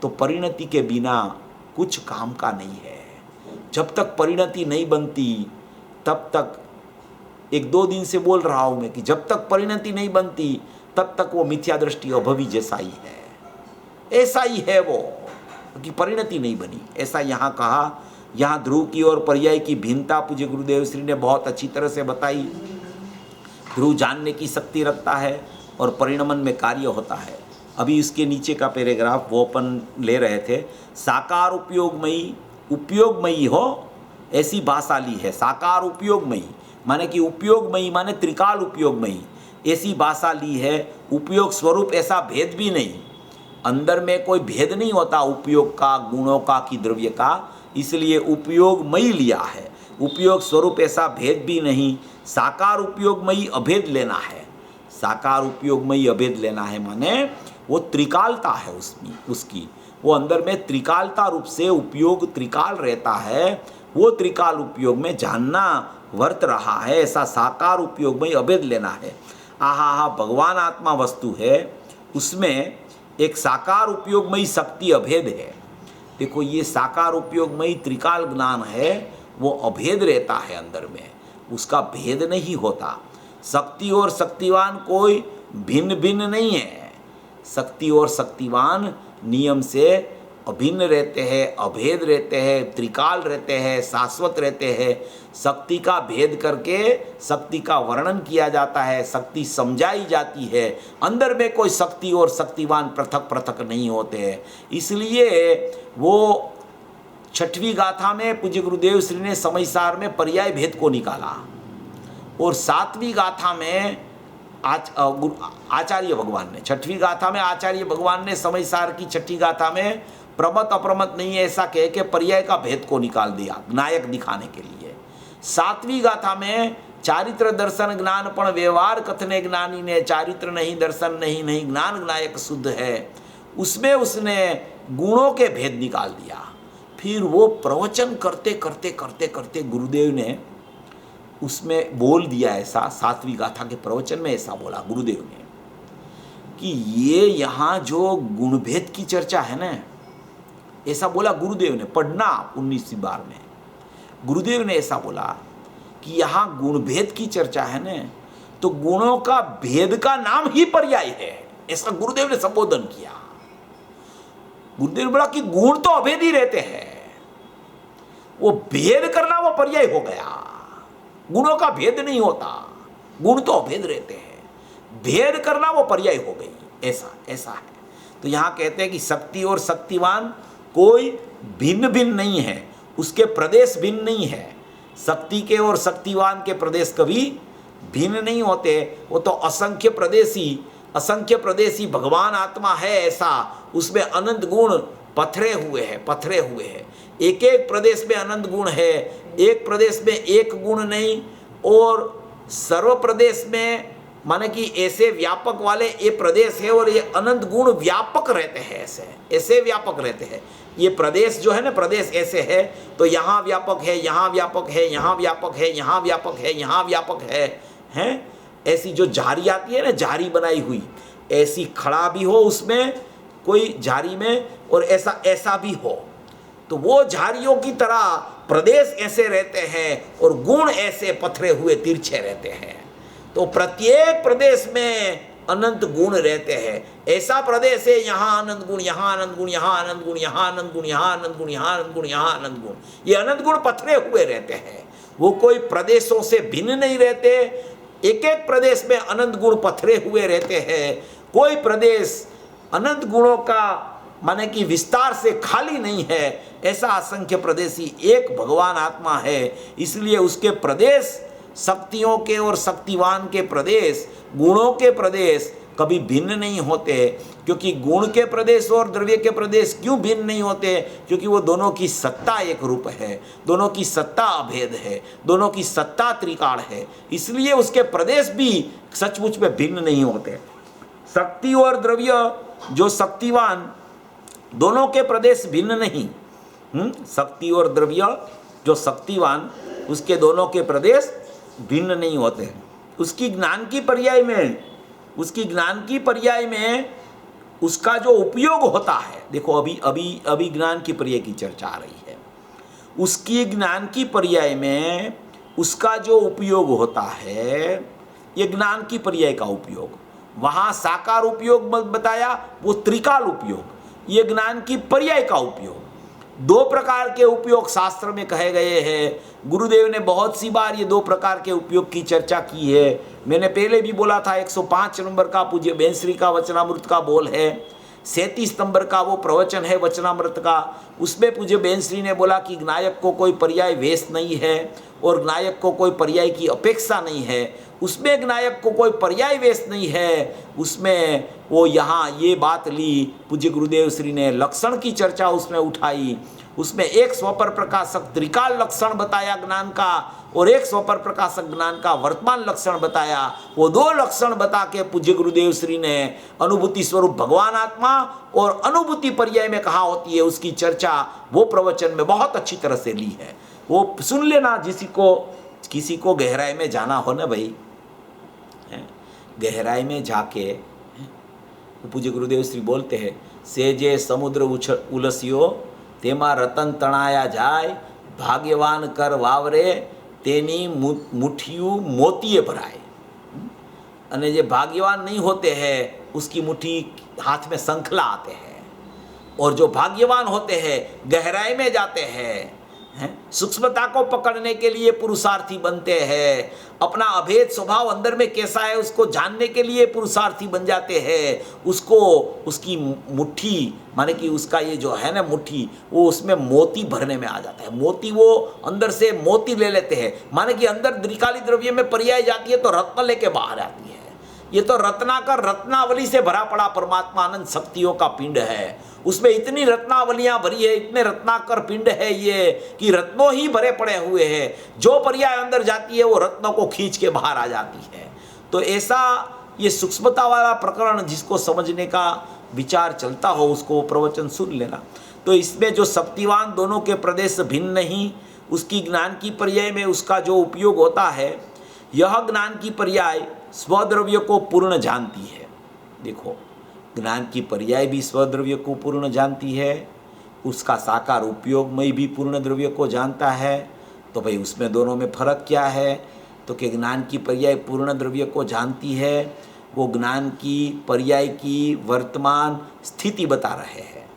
तो परिणति के बिना कुछ काम का नहीं है। जब तक परिणति नहीं बनती तब तक, 1-2 दिन से बोल रहा हूं मैं कि जब तक परिणति नहीं बनती तब तक वो मिथ्या दृष्टि अभवी जैसा ही है, ऐसा ही है वो, क्योंकि परिणति नहीं बनी। ऐसा यहाँ कहा। यहाँ ध्रुव की और पर्याय की भिन्नता पूज्य गुरुदेव श्री ने बहुत अच्छी तरह से बताई। ध्रुव जानने की शक्ति रखता है और परिणमन में कार्य होता है। अभी इसके नीचे का पैराग्राफ वो अपन ले रहे थे। साकार उपयोगमयी, उपयोगमयी हो ऐसी भाषा ली है। साकार उपयोगमयी माने कि उपयोगमयी माने त्रिकाल उपयोगमयी, ऐसी भाषा ली है। उपयोग स्वरूप ऐसा भेद भी नहीं, अंदर में कोई भेद नहीं होता उपयोग का, गुणों का कि द्रव्य का, इसलिए उपयोगमयी लिया है। उपयोग स्वरूप ऐसा भेद भी नहीं। साकार उपयोगमयी अभेद लेना है। साकार उपयोगमयी अभेद लेना है माने वो त्रिकालता है उसमें, उसकी वो अंदर में त्रिकालता रूप से उपयोग त्रिकाल रहता है। वो त्रिकाल उपयोग में जानना वर्त रहा है, ऐसा साकार उपयोगमयी अभेद लेना है। आहा हा, भगवान आत्मा वस्तु है, उसमें एक साकार उपयोगमयी शक्ति अभेद है। देखो ये साकार उपयोगमयी त्रिकाल ज्ञान है, वो अभेद रहता है अंदर में, उसका भेद नहीं होता। शक्ति और शक्तिवान कोई भिन्न भिन्न नहीं है। शक्ति और शक्तिवान नियम से अभिन्न रहते हैं, अभेद रहते हैं, त्रिकाल रहते हैं, शाश्वत रहते हैं। शक्ति का भेद करके शक्ति का वर्णन किया जाता है, शक्ति समझाई जाती है। अंदर में कोई शक्ति और शक्तिवान पृथक पृथक नहीं होते हैं। इसलिए वो 6वीं गाथा में पूज्य गुरुदेव श्री ने समयसार में पर्याय भेद को निकाला, और 7वीं गाथा में आचार्य भगवान ने, 6वीं गाथा में आचार्य भगवान ने समयसार की 6ठी गाथा में प्रमत अप्रमत नहीं है ऐसा कह के पर्याय का भेद को निकाल दिया नायक दिखाने के लिए। 7वीं गाथा में चारित्र दर्शन ज्ञान पण व्यवहार कथने ज्ञानी ने, चारित्र नहीं दर्शन नहीं, नहीं ज्ञान नायक शुद्ध है, उसमें उसने गुणों के भेद निकाल दिया। फिर वो प्रवचन करते करते करते करते गुरुदेव ने उसमें बोल दिया ऐसा, 7वीं गाथा के प्रवचन में ऐसा बोला गुरुदेव ने कि ये यहाँ जो गुणभेद की चर्चा है ना, ऐसा बोला गुरुदेव ने, पढ़ना 19वीं बार में गुरुदेव ने ऐसा बोला कि यहाँ गुणभेद की चर्चा है ना, तो गुणों का भेद का नाम ही पर्याय है, ऐसा गुरुदेव ने संबोधन किया। गुरुदेव ने बोला कि गुण तो अभेद ही रहते हैं, वो भेद करना वो पर्याय हो गया। गुणों का भेद नहीं होता, गुण तो अभेद रहते हैं, भेद करना वो पर्याय हो गई, ऐसा ऐसा है। तो यहाँ कहते हैं कि शक्ति और शक्तिवान कोई भिन्न भिन्न नहीं है, उसके प्रदेश भिन्न नहीं है। शक्ति के और शक्तिवान के प्रदेश कभी भिन्न नहीं होते, वो तो असंख्य प्रदेशी भगवान आत्मा है ऐसा, उसमें अनंत गुण पथरे हुए हैं। एक एक प्रदेश में अनंत गुण है, एक प्रदेश में एक गुण नहीं, और सर्व प्रदेश में माने कि ऐसे व्यापक वाले ये प्रदेश है और ये अनंत गुण व्यापक रहते हैं, ऐसे व्यापक रहते हैं। ये प्रदेश जो है ना, प्रदेश ऐसे है तो यहाँ व्यापक है, यहाँ व्यापक है, यहाँ व्यापक है, यहाँ व्यापक है, यहाँ व्यापक है, हैं? ऐसी जो झारी आती है ना, झारी बनाई हुई, ऐसी खड़ा भी हो उसमें कोई झारी में, और ऐसा ऐसा भी हो, तो वो झारियों की तरह प्रदेश ऐसे रहते हैं और गुण ऐसे पथरे हुए तिरछे रहते हैं। तो प्रत्येक प्रदेश में अनंत गुण रहते हैं। ऐसा प्रदेश है यहाँ अनंत गुण, यहाँ अनंत गुण, यहाँ अनंत गुण, यहाँ अनंत गुण, यहाँ अनंत गुण, यहाँ अनंत गुण, यहाँ अनंत गुण, ये अनंत गुण पथरे हुए रहते हैं। वो कोई प्रदेशों से भिन्न नहीं रहते, एक एक प्रदेश में अनंत गुण पथरे हुए रहते हैं। कोई प्रदेश अनंत गुणों का माने कि विस्तार से खाली नहीं है, ऐसा असंख्य प्रदेशी एक भगवान आत्मा है। इसलिए उसके प्रदेश, शक्तियों के और शक्तिवान के प्रदेश, गुणों के प्रदेश कभी भिन्न नहीं होते। क्योंकि गुण के प्रदेश और द्रव्य के प्रदेश क्यों भिन्न नहीं होते? क्योंकि वो दोनों की सत्ता एक रूप है, दोनों की सत्ता अभेद है, दोनों की सत्ता त्रिकाल है, इसलिए उसके प्रदेश भी सचमुच में भिन्न नहीं होते। शक्ति और द्रव्य जो शक्तिवान, दोनों के प्रदेश भिन्न नहीं। शक्ति और द्रव्य जो शक्तिवान, उसके दोनों के प्रदेश भिन्न नहीं होते। उसकी ज्ञान की पर्याय में उसका जो उपयोग होता है, देखो अभी ज्ञान की पर्याय की चर्चा आ रही है, उसकी ज्ञान की पर्याय में उसका जो उपयोग होता है, ये ज्ञान की पर्याय का उपयोग, वहाँ साकार उपयोग बताया, वो त्रिकाल उपयोग, ये ज्ञान की पर्याय का उपयोग। दो प्रकार के उपयोग शास्त्र में कहे गए हैं। गुरुदेव ने बहुत सी बार ये दो प्रकार के उपयोग की चर्चा की है। मैंने पहले भी बोला था, 105 नंबर का पूज्य बेंसरी का वचनामृत का बोल है, 37 नंबर का वो प्रवचन है वचनामृत का, उसमें पूज्य बेंसरी ने बोला कि नायक को कोई पर्याय वेश नहीं है और नायक को कोई पर्याय की अपेक्षा नहीं है। उसमें नायक को कोई पर्याय वेश नहीं है, उसमें वो यहाँ ये बात ली पूज्य गुरुदेव श्री ने, लक्षण की चर्चा उसमें उठाई। उसमें एक स्वपर प्रकाशक त्रिकाल लक्षण बताया ज्ञान का, और एक स्वपर प्रकाशक ज्ञान का वर्तमान लक्षण बताया। वो दो लक्षण बता के पूज्य गुरुदेव श्री ने अनुभूति स्वरूप भगवान आत्मा और अनुभूति पर्याय में कहाँ होती है उसकी चर्चा वो प्रवचन में बहुत अच्छी तरह से ली है। वो सुन लेना, किसी को गहराई में जाना हो ना भाई, गहराई में जाके પૂજ્ય ગુરુદેવ શ્રી બોલતે હૈ, સેજે સમુદ્ર ઉલસ્યો તેમાં રતન તણાયા જાય, ભાગ્યવાન કર વાવરે તેની મુઠ્ઠિયું મોતીએ ભરાય। અને જે भाग्यवान नहीं होते हैं उसकी मुट्ठी हाथ में संखला आते हैं, और जो भाग्यवान होते हैं गहराई में जाते हैं, सूक्ष्मता को पकड़ने के लिए पुरुषार्थी बनते हैं, अपना अभेद स्वभाव अंदर में कैसा है उसको जानने के लिए पुरुषार्थी बन जाते हैं। उसको उसकी मुट्ठी माने कि उसका ये जो है ना मुट्ठी, वो उसमें मोती भरने में आ जाता है। मोती वो अंदर से मोती ले लेते हैं, माने कि अंदर त्रिकाली द्रव्य में पर्याय जाती है तो रत्न लेके बाहर आती है। ये तो रत्नाकर रत्नावली से भरा पड़ा परमात्मा आनंद शक्तियों का पिंड है, उसमें इतनी रत्नावलियां भरी है, इतने रत्नाकर पिंड है ये कि रत्नों ही भरे पड़े हुए हैं। जो पर्याय अंदर जाती है वो रत्नों को खींच के बाहर आ जाती है। तो ऐसा ये सूक्ष्मता वाला प्रकरण जिसको समझने का विचार चलता हो उसको प्रवचन सुन लेना। तो इसमें जो शक्तिवान दोनों के प्रदेश भिन्न नहीं, उसकी ज्ञान की पर्याय में उसका जो उपयोग होता है, यह ज्ञान की पर्याय स्वद्रव्य को पूर्ण जानती है। देखो, ज्ञान की पर्याय भी स्वद्रव्य को पूर्ण जानती है, उसका साकार उपयोग में भी पूर्ण द्रव्य को जानता है। तो भाई उसमें दोनों में फर्क क्या है? तो कि ज्ञान की पर्याय पूर्ण द्रव्य को जानती है, वो ज्ञान की पर्याय की वर्तमान स्थिति बता रहे हैं,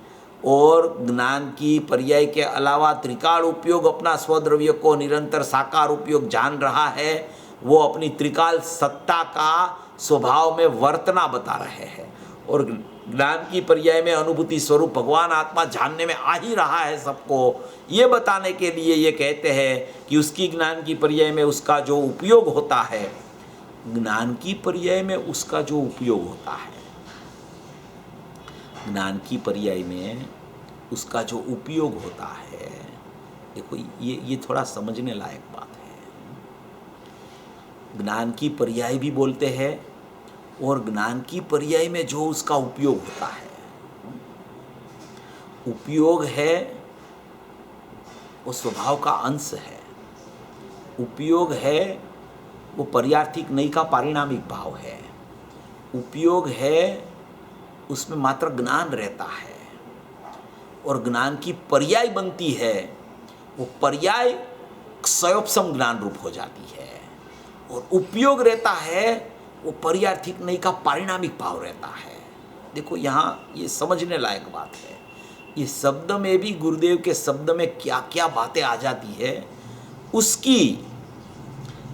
और ज्ञान की पर्याय के अलावा त्रिकाल उपयोग अपना स्वद्रव्य को निरंतर साकार उपयोग जान रहा है। वो अपनी त्रिकाल सत्ता का स्वभाव में वर्तना बता रहे हैं, और ज्ञान की पर्याय में अनुभूति स्वरूप भगवान आत्मा जानने में आ ही रहा है सबको। ये बताने के लिए ये कहते हैं कि उसकी ज्ञान की पर्याय में उसका जो उपयोग होता है, ज्ञान की पर्याय में उसका जो उपयोग होता है, ज्ञान की पर्याय में उसका जो उपयोग होता है, देखो ये थोड़ा समझने लायक बात है। ज्ञान की पर्याय भी बोलते हैं, और ज्ञान की पर्याय में जो उसका उपयोग होता है, उपयोग है वो स्वभाव का अंश है, उपयोग है वो पर्यार्थिक नहीं का पारिणामिक भाव है, उपयोग है उसमें मात्र ज्ञान रहता है, और ज्ञान की पर्याय बनती है, वो पर्याय स्वयं ज्ञान रूप हो जाती है, और उपयोग रहता है वो पर्यार्थिक नहीं का पारिणामिक भाव रहता है। देखो यहाँ ये समझने लायक बात है। ये शब्द में भी गुरुदेव के शब्द में क्या क्या बातें आ जाती है, उसकी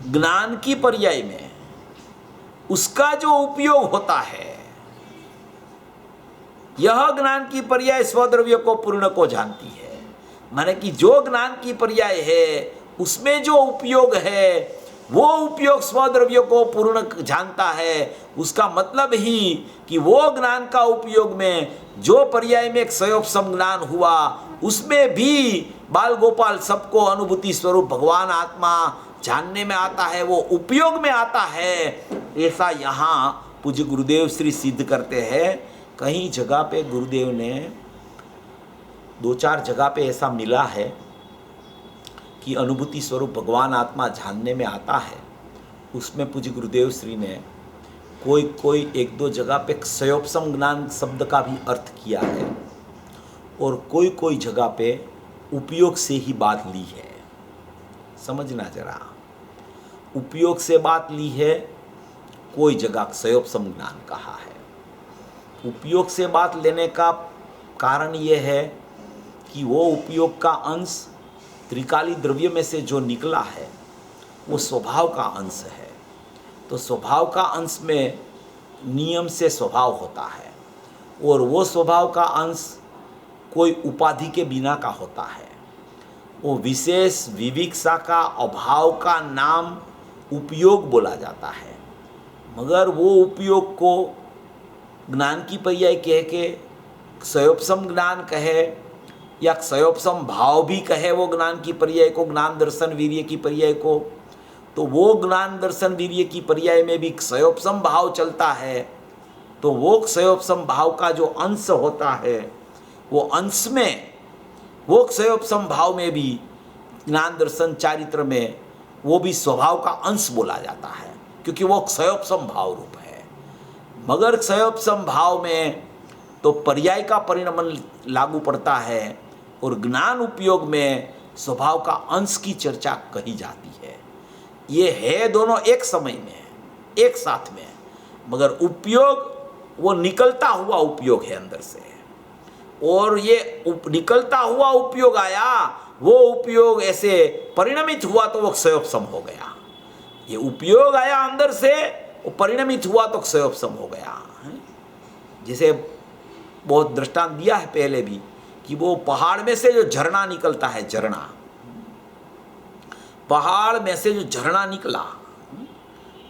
ज्ञान की पर्याय में उसका जो उपयोग होता है, यह ज्ञान की पर्याय स्वद्रव्य को पूर्ण को जानती है। माने कि जो ज्ञान की पर्याय है उसमें जो उपयोग है वो उपयोग स्वद्रव्य को पूर्ण जानता है। उसका मतलब ही कि वो ज्ञान का उपयोग में जो पर्याय में एक स्वयं ज्ञान हुआ, उसमें भी बाल गोपाल सबको अनुभूति स्वरूप भगवान आत्मा जानने में आता है, वो उपयोग में आता है। ऐसा यहाँ पूज्य गुरुदेव श्री सिद्ध करते हैं। कहीं जगह पे गुरुदेव ने 2-4 जगह पे ऐसा मिला है कि अनुभूति स्वरूप भगवान आत्मा जानने में आता है। उसमें पूज्य गुरुदेव श्री ने कोई 1-2 जगह पे क्षयोपसम ज्ञान शब्द का भी अर्थ किया है, और कोई जगह पे उपयोग से ही बात ली है। समझना जरा, उपयोग से बात ली है, कोई जगह क्षयोपसम ज्ञान कहा है। उपयोग से बात लेने का कारण ये है कि वो उपयोग का अंश त्रिकाली द्रव्य में से जो निकला है वो स्वभाव का अंश है। तो स्वभाव का अंश में नियम से स्वभाव होता है, और वो स्वभाव का अंश कोई उपाधि के बिना का होता है। वो विशेष विविक्षा का अभाव का नाम उपयोग बोला जाता है, मगर वो उपयोग को ज्ञान की पर्याय कह के क्षयोपसम ज्ञान कहे या क्षयोपसम भाव भी कहे वो ज्ञान की पर्याय को, ज्ञान दर्शन वीर्य की पर्याय को, तो वो ज्ञान दर्शन वीर्य की पर्याय में भी क्षयोपसम भाव चलता है। तो वो क्षयोपसम भाव का जो अंश होता है, वो अंश में वो क्षयोपसम भाव में भी ज्ञान दर्शन चारित्र में वो भी स्वभाव का अंश बोला जाता है, क्योंकि वो क्षयोपसम भाव रूप है। मगर क्षयोपशम भाव में तो पर्याय का परिणमन लागू पड़ता है और ज्ञान उपयोग में स्वभाव का अंश की चर्चा कही जाती है। ये है दोनों एक समय में, एक साथ में, मगर उपयोग वो निकलता हुआ उपयोग है अंदर से, और ये निकलता हुआ उपयोग आया, वो उपयोग ऐसे परिणमित हुआ तो वो क्षयोपशम हो गया। ये उपयोग आया अंदर से, वो परिणमित हुआ तो क्षयोपशम हो गया। जैसे बहुत दृष्टांत दिया है पहले भी कि वो पहाड़ में से जो झरना निकलता है, झरना, पहाड़ में से जो झरना निकला,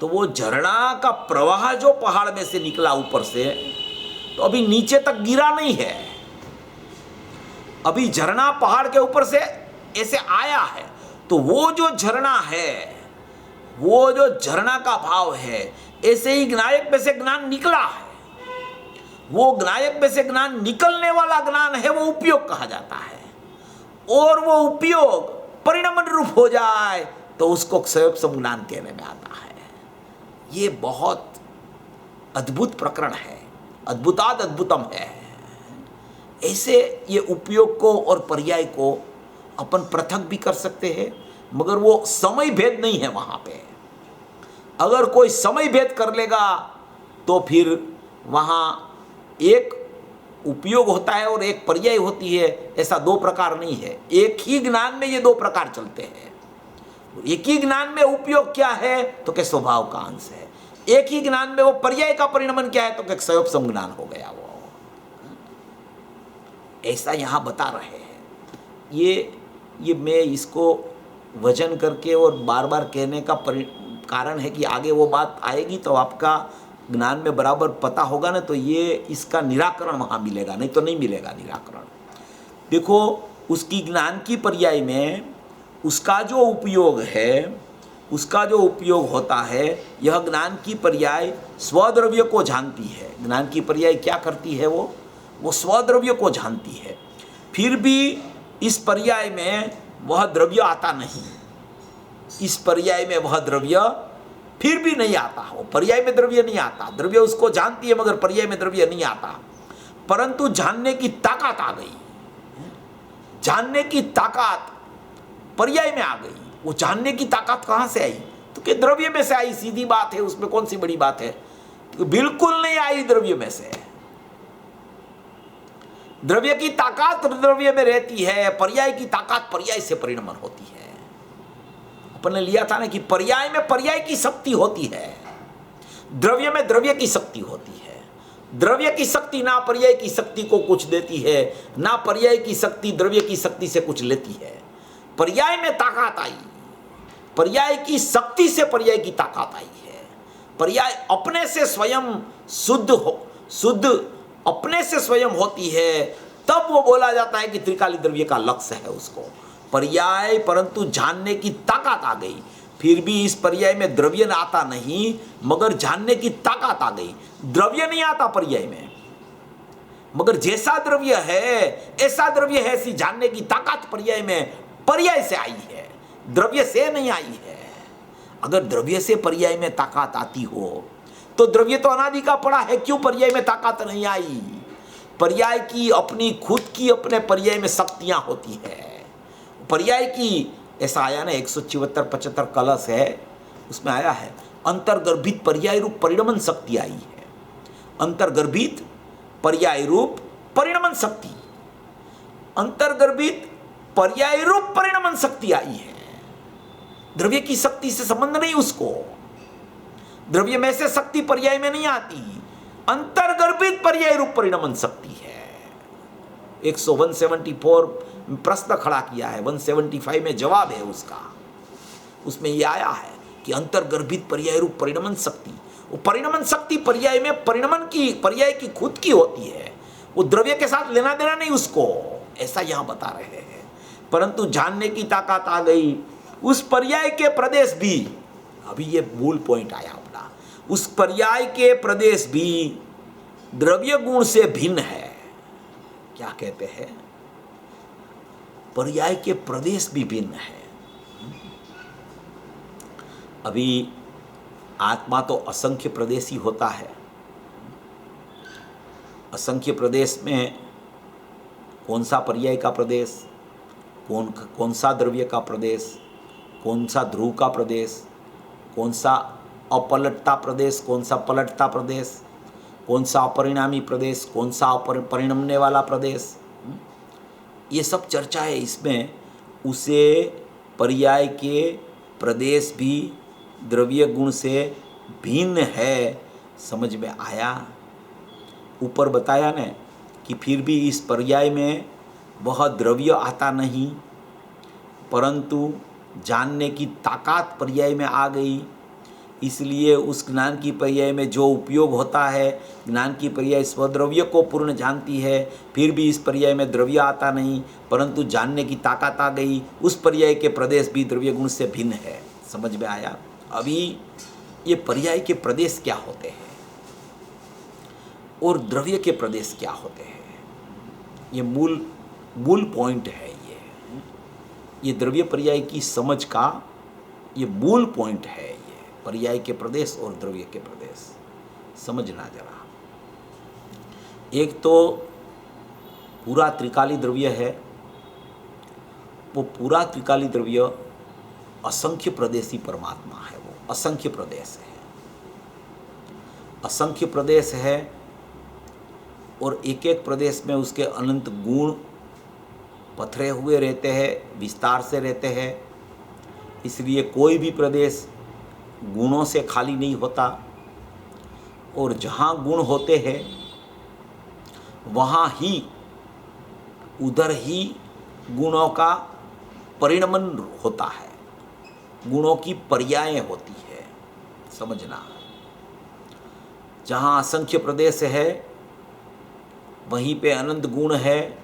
तो वो झरना का प्रवाह जो पहाड़ में से निकला ऊपर से, तो अभी नीचे तक गिरा नहीं है, अभी झरना पहाड़ के ऊपर से ऐसे आया है। तो वो जो झरना है, वो जो झरना का भाव है, ऐसे ही ज्ञायक में से ज्ञान निकला है। वो ज्ञायक में से ज्ञान निकलने वाला ज्ञान है, वो उपयोग कहा जाता है। और वो उपयोग परिणमन रूप हो जाए तो उसको क्षयोपशम ज्ञान कहने में आता है। ये बहुत अद्भुत प्रकरण है, अद्भुताद अद्भुतम है। ऐसे ये उपयोग को और पर्याय को अपन पृथक भी कर सकते हैं, मगर वो समय भेद नहीं है वहाँ पे। अगर कोई समय भेद कर लेगा तो फिर वहाँ एक उपयोग होता है और एक पर्याय होती है, ऐसा दो प्रकार नहीं है। एक ही ज्ञान में ये दो प्रकार चलते हैं। एक ही ज्ञान में उपयोग क्या है तो के स्वभाव का अंश है, एक ही ज्ञान में वो पर्याय का परिणमन क्या है तो के क्षयोपशम ज्ञान हो गया वो। ऐसा यहाँ बता रहे हैं। ये मैं इसको वजन करके और बार बार कहने का कारण है कि आगे वो बात आएगी तो आपका ज्ञान में बराबर पता होगा ना, तो ये इसका निराकरण वहाँ मिलेगा, नहीं तो नहीं मिलेगा निराकरण। देखो, उसकी ज्ञान की पर्याय में उसका जो उपयोग है, उसका जो उपयोग होता है, यह ज्ञान की पर्याय स्वद्रव्य को जानती है। ज्ञान की पर्याय क्या करती है? वो स्वद्रव्य को जानती है। फिर भी इस पर्याय में वह द्रव्य आता नहीं, इस पर्याय में वह द्रव्य फिर भी नहीं आता। वो पर्याय में द्रव्य नहीं आता, द्रव्य उसको जानती है मगर पर्याय में द्रव्य नहीं आता। परंतु जानने की ताकत आ गई, जानने की ताकत पर्याय में आ गई। वो जानने की ताकत कहाँ से आई? तो कि द्रव्य में से आई, सीधी बात है, उसमें कौन सी बड़ी बात है? तो बिल्कुल नहीं आई द्रव्य में से। द्रव्य की ताकत द्रव्य में रहती है, पर्याय की ताकत पर्याय से परिणमन होती है। अपन ने लिया था ना कि पर्याय में पर्याय की शक्ति होती है, द्रव्य में द्रव्य की शक्ति होती है। द्रव्य की शक्ति ना पर्याय की शक्ति को कुछ देती है, ना पर्याय की शक्ति द्रव्य की शक्ति से कुछ लेती है। पर्याय में ताकत आई, पर्याय की शक्ति से पर्याय की ताकत आई है। पर्याय अपने से स्वयं शुद्ध अपने से स्वयं होती है, तब वो बोला जाता है कि त्रिकाली द्रव्य का लक्ष्य है उसको पर्याय। परंतु जानने की ताकत आ गई, फिर भी इस पर्याय में द्रव्य आता नहीं, मगर जानने की ताकत आ गई। द्रव्य नहीं आता पर्याय में, मगर जैसा द्रव्य है ऐसा द्रव्य है, ऐसी जानने की ताकत पर्याय में पर्याय से आई है, द्रव्य से नहीं आई है। अगर द्रव्य से पर्याय में ताकत आती हो तो द्रव्य तो अनादि का पड़ा है, क्यों पर्याय में ताकत नहीं आई? पर्याय की अपनी खुद की अपने पर्याय में शक्तियां होती है। पर्याय की ऐसा आया ना, 174-75 कलश है, उसमें आया है अंतर्गर्भित पर्याय रूप परिणमन शक्ति आई है। अंतर्गर्भित पर्याय रूप परिणमन शक्ति, अंतर्गर्भित पर्याय रूप परिणमन शक्ति आई है। द्रव्य की शक्ति से संबंध नहीं उसको, द्रव्य में से शक्ति पर्याय में नहीं आती, अंतर्गर्भित पर्याय रूप परिणमन शक्ति है। 174 प्रश्न खड़ा किया है, 175 में जवाब है उसका। उसमें यह आया है कि अंतर्गर्भित पर्याय रूप परिणमन शक्ति, वो परिणमन शक्ति पर्याय में परिणमन की पर्याय की खुद की होती है, वो द्रव्य के साथ लेना देना नहीं उसको, ऐसा यहां बता रहे हैं। परंतु जानने की ताकत आ गई, उस पर्याय के प्रदेश भी, अभी ये मूल पॉइंट आया अपना, उस पर्याय के प्रदेश भी द्रव्य गुण से भिन्न है। क्या कहते हैं? पर्याय के प्रदेश भी भिन्न है। अभी आत्मा तो असंख्य प्रदेशी होता है, असंख्य प्रदेश में कौन सा पर्याय का प्रदेश, कौन सा द्रव्य का प्रदेश, कौन सा ध्रुव का प्रदेश, कौन सा अपलटता प्रदेश, कौन सा पलटता प्रदेश, कौन सा अपरिणामी प्रदेश, कौन सा परिणमने वाला प्रदेश, ये सब चर्चा है इसमें। उसे पर्याय के प्रदेश भी द्रव्य गुण से भिन्न है, समझ में आया। ऊपर बताया न कि फिर भी इस पर्याय में वह द्रव्य आता नहीं, परंतु जानने की ताकत पर्याय में आ गई, इसलिए उस ज्ञान की पर्याय में जो उपयोग होता है, ज्ञान की पर्याय स्वद्रव्य को पूर्ण जानती है, फिर भी इस पर्याय में द्रव्य आता नहीं, परंतु जानने की ताकत आ गई, उस पर्याय के प्रदेश भी द्रव्य गुण से भिन्न है। समझ में आया। अभी ये पर्याय के प्रदेश क्या होते हैं और द्रव्य के प्रदेश क्या होते हैं, ये मूल पॉइंट है। ये द्रव्य पर्याय की समझ का ये मूल पॉइंट है। ये पर्याय के प्रदेश और द्रव्य के प्रदेश समझना जरा। एक तो पूरा त्रिकाली द्रव्य है, वो पूरा त्रिकाली द्रव्य असंख्य प्रदेशी परमात्मा है, वो असंख्य प्रदेश है, असंख्य प्रदेश है और एक एक प्रदेश में उसके अनंत गुण पथरे हुए रहते हैं, विस्तार से रहते हैं, इसलिए कोई भी प्रदेश गुणों से खाली नहीं होता। और जहाँ गुण होते हैं वहाँ ही उधर ही गुणों का परिणमन होता है, गुणों की पर्याय होती है, समझना। जहाँ असंख्य प्रदेश है वहीं पे अनंत गुण है,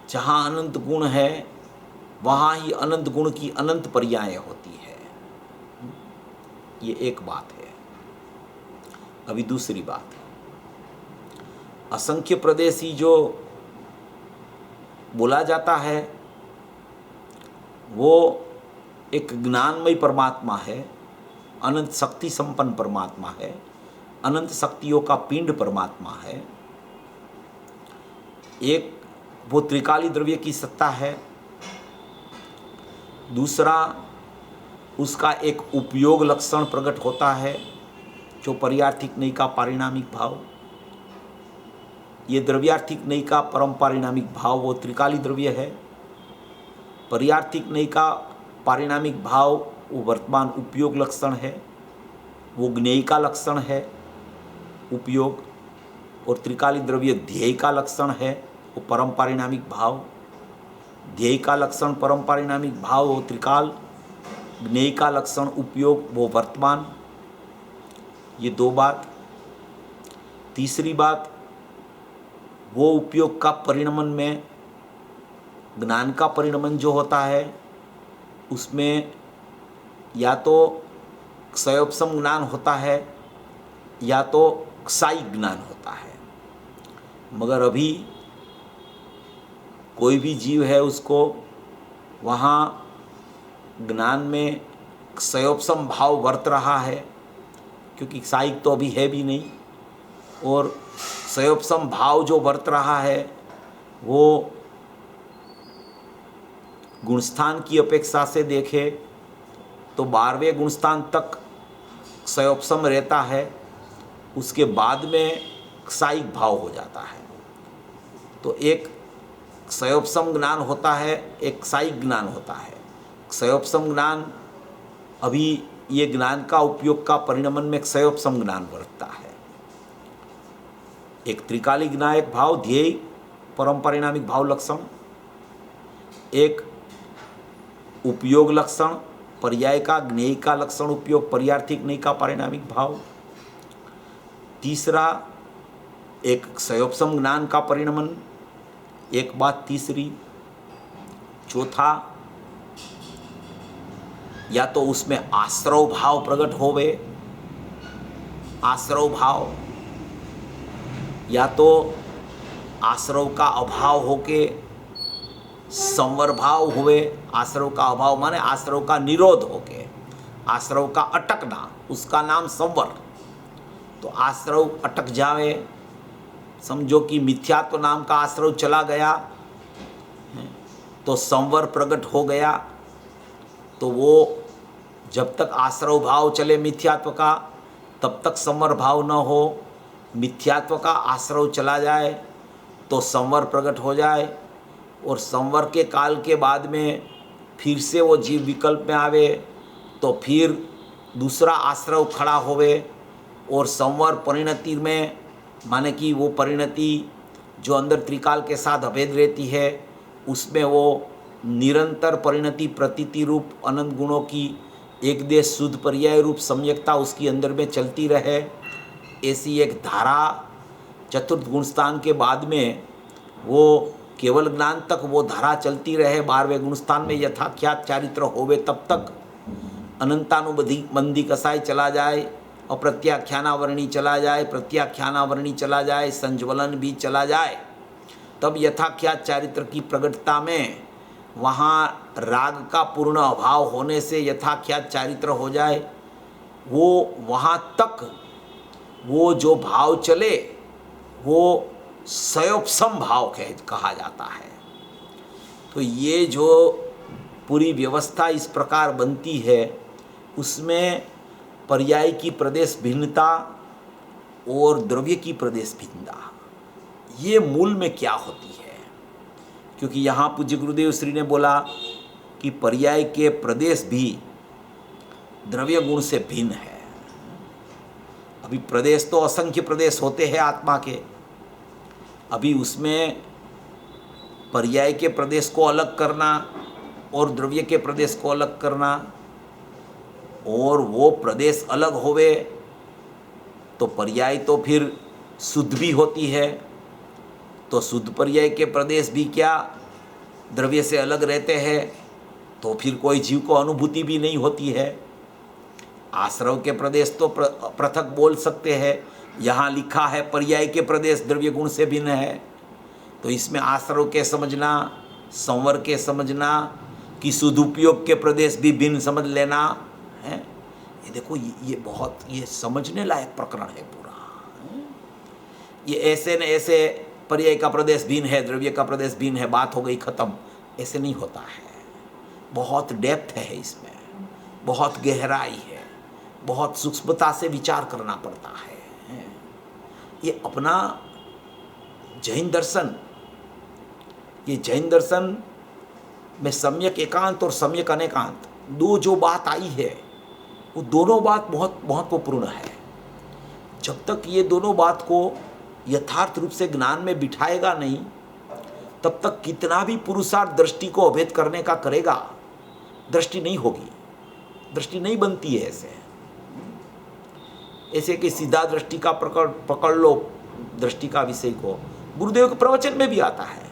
जहाँ अनंत गुण है वहाँ ही अनंत गुण की अनंत पर्याय होती है। ये एक बात है। अभी दूसरी बात, असंख्य प्रदेशी जो बोला जाता है वो एक ज्ञानमय परमात्मा है, अनंत शक्ति संपन्न परमात्मा है, अनंत शक्तियों का पिंड परमात्मा है। एक वो त्रिकाली द्रव्य की सत्ता है, दूसरा उसका एक उपयोग लक्षण प्रकट होता है जो पर्यार्थिक नहीं का पारिणामिक भाव। ये द्रव्यार्थिक नहीं का परम पारिणामिक भाव वो त्रिकाली द्रव्य है, पर्यार्थिक नहीं का पारिणामिक भाव वो वर्तमान उपयोग लक्षण है, वो ज्ञेय का लक्षण है उपयोग, और त्रिकाली द्रव्य ध्येय का लक्षण है वो परम पारिणामिक भाव। ध्येय का लक्षण परम पारिणामिक भाव वो त्रिकाल, ज्ञेय का लक्षण उपयोग वो वर्तमान। ये दो बात। तीसरी बात, वो उपयोग का परिणमन में ज्ञान का परिणमन जो होता है उसमें या तो क्षयोपशम ज्ञान होता है या तो क्षयिक ज्ञान होता है। मगर अभी कोई भी जीव है उसको वहाँ ज्ञान में क्षयोपशम भाव वर्त रहा है, क्योंकि क्षयिक तो अभी है भी नहीं, और क्षयोपशम भाव जो वर्त रहा है वो गुणस्थान की अपेक्षा से देखे तो 12वें गुणस्थान तक क्षयोपशम रहता है, उसके बाद में क्षयिक भाव हो जाता है। तो एक क्षयोपशम ज्ञान होता है, एक क्षयिक ज्ञान होता है। क्षयोपशम ज्ञान अभी ये ज्ञान का उपयोग का परिणमन में क्षयोपशम ज्ञान वर्तता है। एक त्रिकाली ज्ञायक भाव ध्येय परम परिणामिक भाव लक्षण, एक उपयोग लक्षण पर्याय का ज्ञेय का लक्षण उपयोग पर्यार्थिक नहीं का पारिणामिक भाव। तीसरा एक क्षयोपशम ज्ञान का परिणमन, एक बात तीसरी। चौथा, या तो उसमें आश्रव भाव प्रकट होवे, आश्रव भाव, या तो आश्रव का अभाव होके संवर भाव हुए। आश्रव का अभाव माने आश्रव का निरोध होके, आश्रव का अटकना, उसका नाम संवर। तो आश्रव अटक जावे समझो कि मिथ्यात्व नाम का आश्रव चला गया तो संवर प्रकट हो गया, तो वो जब तक आश्रव भाव चले मिथ्यात्व का तब तक संवर भाव न हो, मिथ्यात्व का आश्रव चला जाए तो संवर प्रकट हो जाए, और संवर के काल के बाद में फिर से वो जीव विकल्प में आवे तो फिर दूसरा आश्रव खड़ा होवे, और संवर परिणति में माने कि वो परिणति जो अंदर त्रिकाल के साथ अभेद रहती है उसमें वो निरंतर परिणति प्रतीति रूप अनंत गुणों की एक देश शुद्ध पर्याय रूप सम्यकता उसकी अंदर में चलती रहे, ऐसी एक धारा चतुर्थ गुणस्थान के बाद में वो केवल ज्ञान तक वो धारा चलती रहे, 12वें गुणस्थान में यथाख्यात चारित्र होवे तब तक अनंतानुबंधी कसाय चला जाए, और प्रत्याख्यानावरणी चला जाए, प्रत्याख्यानावरणी चला जाए, संज्वलन भी चला जाए, तब यथाख्यात चारित्र की प्रगटता में वहाँ राग का पूर्ण अभाव होने से यथाख्यात चारित्र हो जाए, वो वहाँ तक वो जो भाव चले वो सयोपसम भाव कहा जाता है। तो ये जो पूरी व्यवस्था इस प्रकार बनती है उसमें पर्याय की प्रदेश भिन्नता और द्रव्य की प्रदेश भिन्नता ये मूल में क्या होती है, क्योंकि यहाँ पूज्य गुरुदेव श्री ने बोला कि पर्याय के प्रदेश भी द्रव्य गुण से भिन्न है। अभी प्रदेश तो असंख्य प्रदेश होते हैं आत्मा के, अभी उसमें पर्याय के प्रदेश को अलग करना और द्रव्य के प्रदेश को अलग करना, और वो प्रदेश अलग होवे तो पर्याय तो फिर शुद्ध भी होती है, तो शुद्ध पर्याय के प्रदेश भी क्या द्रव्य से अलग रहते हैं, तो फिर कोई जीव को अनुभूति भी नहीं होती है। आश्रव के प्रदेश तो पृथक बोल सकते हैं, यहाँ लिखा है पर्याय के प्रदेश द्रव्य गुण से भिन्न है, तो इसमें आश्रव के समझना, संवर के समझना कि सदुपयोग के प्रदेश भी भिन्न समझ लेना है। ये देखो ये बहुत ये समझने लायक प्रकरण है पूरा। ये ऐसे न ऐसे पर्याय का प्रदेश भिन्न है, द्रव्य का प्रदेश भिन्न है, बात हो गई खत्म, ऐसे नहीं होता है। बहुत डेप्थ है इसमें, बहुत गहराई है, बहुत सूक्ष्मता से विचार करना पड़ता है। ये अपना जैन दर्शन, ये जैन दर्शन में सम्यक एकांत और सम्यक अनेकांत दो जो बात आई है वो दोनों बात बहुत महत्वपूर्ण है। जब तक ये दोनों बात को यथार्थ रूप से ज्ञान में बिठाएगा नहीं तब तक कितना भी पुरुषार्थ दृष्टि को अभेद करने का करेगा, दृष्टि नहीं होगी, दृष्टि नहीं बनती है। ऐसे कि सीधा दृष्टि का पकड़ लो दृष्टि का विषय को, गुरुदेव के प्रवचन में भी आता है।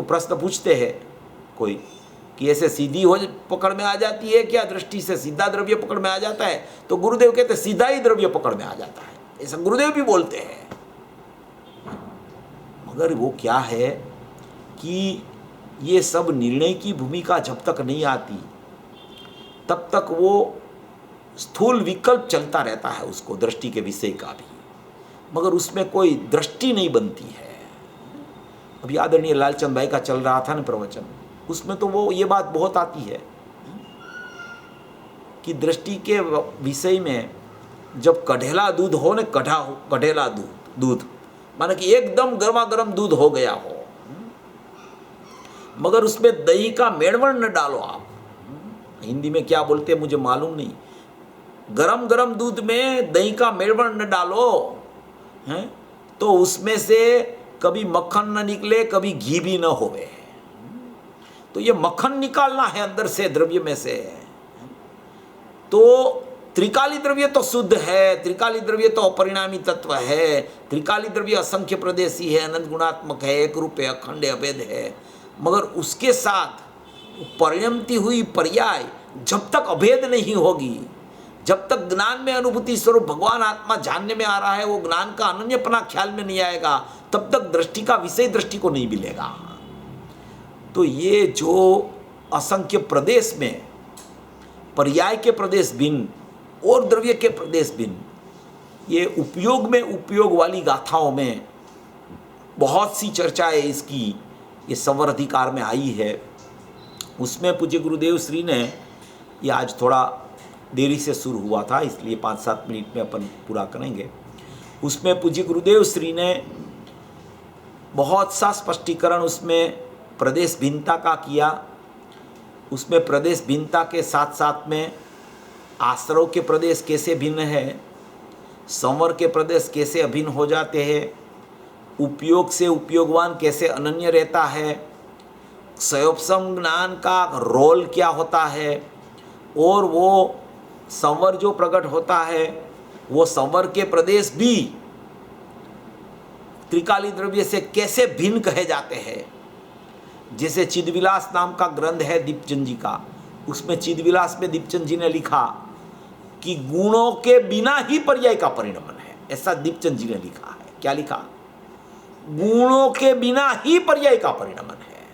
प्रश्न पूछते हैं कोई कि ऐसे सीधी हो पकड़ में आ जाती है क्या, दृष्टि से सीधा द्रव्य पकड़ में आ जाता है, तो गुरुदेव कहते सीधा ही द्रव्य पकड़ में आ जाता है, ऐसा गुरुदेव भी बोलते हैं। मगर वो क्या है कि ये सब निर्णय की भूमिका जब तक नहीं आती तब तक वो स्थूल विकल्प चलता रहता है उसको दृष्टि के विषय का भी, मगर उसमें कोई दृष्टि नहीं बनती है। अभी आदरणीय लालचंद भाई का चल रहा था ना प्रवचन, उसमें तो वो ये बात बहुत आती है कि दृष्टि के विषय में जब कढ़ेला दूध हो न, कढ़ेला दूध माने कि एकदम गर्मा गर्म दूध हो गया हो, मगर उसमें दही का मेड़वण न डालो आप, हिंदी में क्या बोलते हैं मुझे मालूम नहीं, गरम गरम दूध में दही का मेड़वण न डालो हैं, तो उसमें से कभी मक्खन न निकले, कभी घी भी न होवे। तो ये मक्खन निकालना है अंदर से द्रव्य में से। तो त्रिकाली द्रव्य तो शुद्ध है, त्रिकाली द्रव्य तो अपरिणामी तत्व है, त्रिकाली द्रव्य असंख्य प्रदेशी है, अनंत गुणात्मक है, एक रूप है, अखंड अभेद है, मगर उसके साथ परिणमती हुई पर्याय जब तक अभेद नहीं होगी, जब तक ज्ञान में अनुभूति स्वरूप भगवान आत्मा जानने में आ रहा है, वो ज्ञान का अनन्यपना ख्याल में नहीं आएगा, तब तक दृष्टि का विषय दृष्टि को नहीं मिलेगा। तो ये जो असंख्य प्रदेश में पर्याय के प्रदेश भिन्न और द्रव्य के प्रदेश भिन्न, ये उपयोग में उपयोग वाली गाथाओं में बहुत सी चर्चाएं इसकी ये संवर अधिकार में आई है। उसमें पूज्य गुरुदेव श्री ने, ये आज थोड़ा देरी से शुरू हुआ था इसलिए 5-7 मिनट में अपन पूरा करेंगे। उसमें पूज्य गुरुदेव श्री ने बहुत सा स्पष्टीकरण उसमें प्रदेश भिन्नता का किया। उसमें प्रदेश भिन्नता के साथ साथ में आश्रव के प्रदेश कैसे भिन्न है, संवर के प्रदेश कैसे अभिन्न हो जाते हैं, उपयोग से उपयोगवान कैसे अनन्य रहता है, सयोपसम ज्ञान का रोल क्या होता है, और वो संवर जो प्रकट होता है वो संवर के प्रदेश भी त्रिकाली द्रव्य से कैसे भिन्न कहे जाते हैं। जैसे चिदविलास नाम का ग्रंथ है दीपचंद जी का, उसमें चिदविलास में दीपचंद जी ने लिखा कि गुणों के बिना ही पर्याय का परिणमन है, ऐसा दीपचंद जी ने लिखा है। क्या लिखा? गुणों के बिना ही पर्याय का परिणमन है।